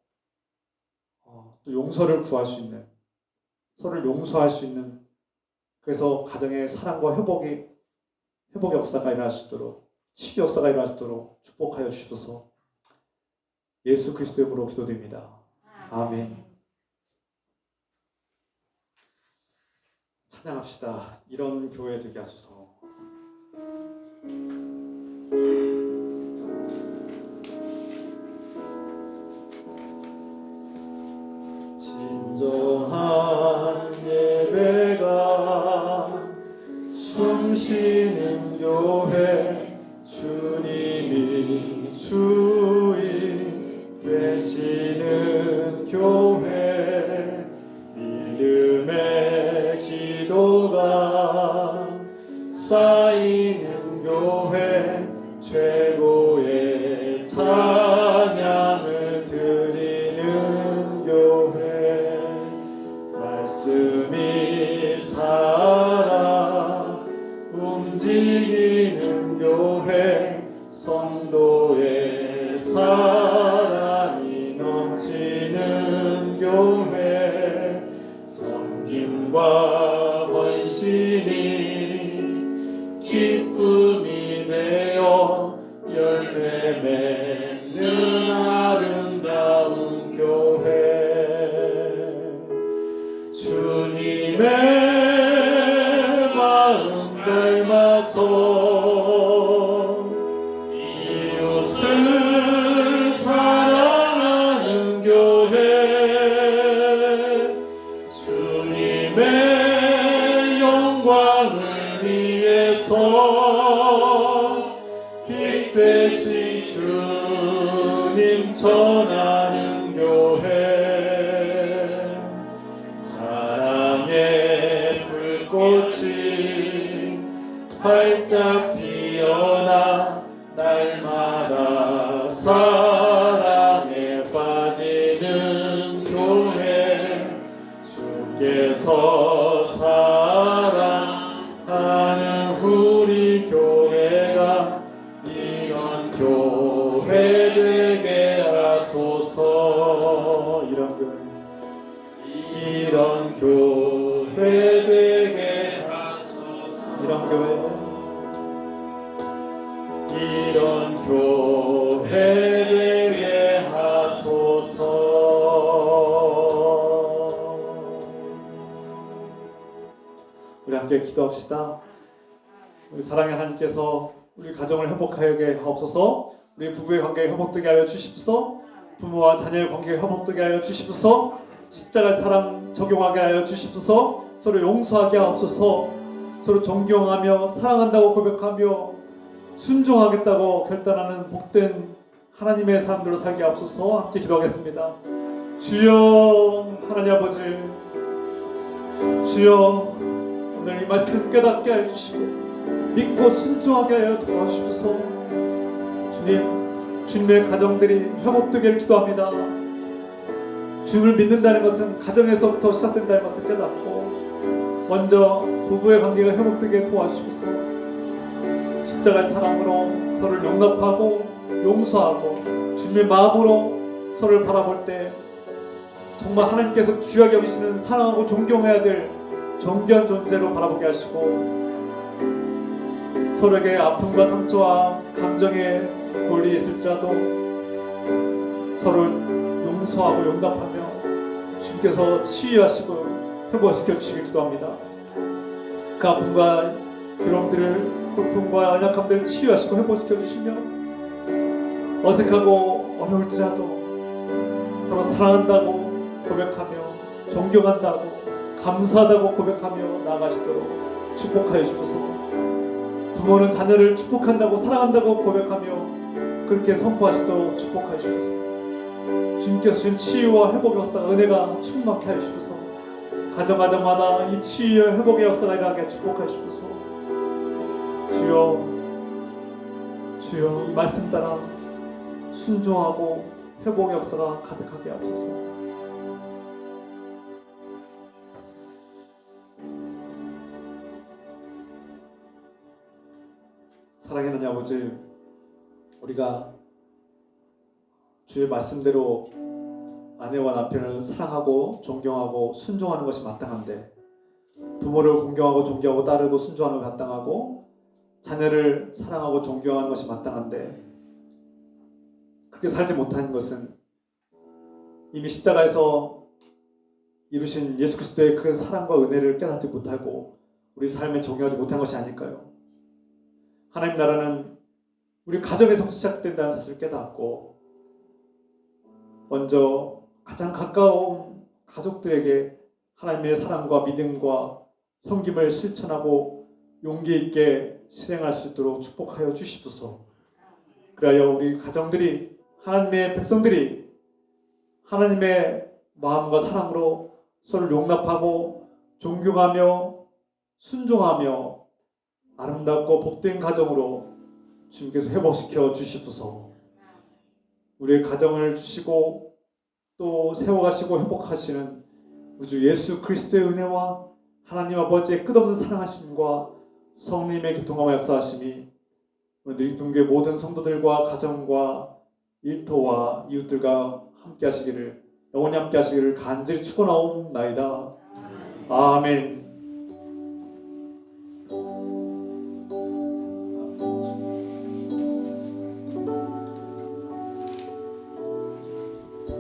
또 용서를 구할 수 있는, 서로를 용서할 수 있는, 그래서 가정의 사랑과 회복의 역사가 일어날 수 있도록, 치유 역사가 일어날 수 있도록 축복하여 주시옵소서. 예수 그리스도의 이름으로 기도드립니다. 아멘. 찬양합시다. 이런 교회 되게 하소서. 진정한 예배가 숨쉬는 교회, 주님이 주인 되시는 교회, 믿음의 기도가 쌓이는 교회, 최고의 찬양을 드리는 교회, 말씀이 살아 움직이는 교회, 성도의 사랑이 넘치는 교회, 섬김과 헌신이 기쁨이 되어 열매 맺는 아름다운 교회, 주님의 마음 닮아서 이웃을 사랑하는 교회, 주님의 영광을 위해서 빛 되신 주님 전하는 교회, 사랑의 불꽃이 활짝 피어나 날마다 사랑에 빠지는 교회, 주께서 사랑하는 우리 교회가 이런 교회 되게 하소서. 이런 교회 되게 하소서. 이런 교회 되게 하소서. 우리 함께 기도합시다. 우리 사랑의 하나님께서 우리 가정을 회복하게 하옵소서. 우리 부부의 관계 회복되게 하여 주십소서. 부모와 자녀의 관계 회복되게 하여 주십소서. 십자가의 사랑 적용하게 하여 주십소서. 서로 용서하게 하옵소서. 서로 존경하며 사랑한다고 고백하며 순종하겠다고 결단하는 복된 하나님의 사람들로 살게 하옵소서. 함께 기도하겠습니다. 주여, 하나님 아버지, 주여, 오늘 이 말씀 깨닫게 하여 주시고 믿고 순종하게 하여 도와주시옵소서. 주님, 주님의 가정들이 회복되기를 기도합니다. 주님을 믿는다는 것은 가정에서부터 시작된다는 것을 깨닫고 먼저 부부의 관계가 회복되게 도와주시옵소서. 십자가의 사랑으로 서로를 용납하고 용서하고 주님의 마음으로 서로를 바라볼 때 정말 하나님께서 귀하게 여기시는 사랑하고 존경해야 될 정귀한 존재로 바라보게 하시고, 서로에게 아픔과 상처와 감정의 골이 있을지라도 서로를 용서하고 용납하며 주님께서 치유하시고 회복시켜 주시길 기도합니다. 그 아픔과 괴로움들을, 고통과 연약함들을 치유하시고 회복시켜 주시며, 어색하고 어려울지라도 서로 사랑한다고 고백하며 존경한다고 감사하다고 고백하며 나아가시도록 축복하여 주셔서, 부모는 자녀를 축복한다고 사랑한다고 고백하며 그렇게 선포하시도록 축복하여 주셔서, 주님께서 주신 치유와 회복의 역사가 은혜가 충만케 하여 주셔서 가정마다 이 치유와 회복의 역사가 일어나게 축복하여 주셔서, 주여, 주여, 이 말씀 따라 순종하고 회복의 역사가 가득하게 하옵소서. 사랑하는 아버지, 우리가 주의 말씀대로 아내와 남편을 사랑하고 존경하고 순종하는 것이 마땅한데, 부모를 공경하고 존경하고 따르고 순종하는 것이 마땅하고, 자녀를 사랑하고 존경하는 것이 마땅한데, 그렇게 살지 못하는 것은 이미 십자가에서 이루신 예수 그리스도의 그 사랑과 은혜를 깨닫지 못하고 우리 삶에 적용하지 못한 것이 아닐까요? 하나님 나라는 우리 가정에서 시작된다는 사실을 깨닫고, 먼저 가장 가까운 가족들에게 하나님의 사랑과 믿음과 섬김을 실천하고 용기 있게 실행할 수 있도록 축복하여 주시옵소서. 그리하여 우리 가정들이, 하나님의 백성들이 하나님의 마음과 사랑으로 서로를 용납하고 존경하며 순종하며 아름답고 복된 가정으로 주님께서 회복시켜 주시옵소서. 우리의 가정을 주시고 또 세워가시고 회복하시는 우주 예수 그리스도의 은혜와 하나님 아버지의 끝없는 사랑하심과 성령님의 교통함과 역사하심이 우리 동교회 모든 성도들과 가정과 일터와 이웃들과 함께 하시기를, 영원히 함께 하시기를 간절히 축원하옵나이다. 아멘.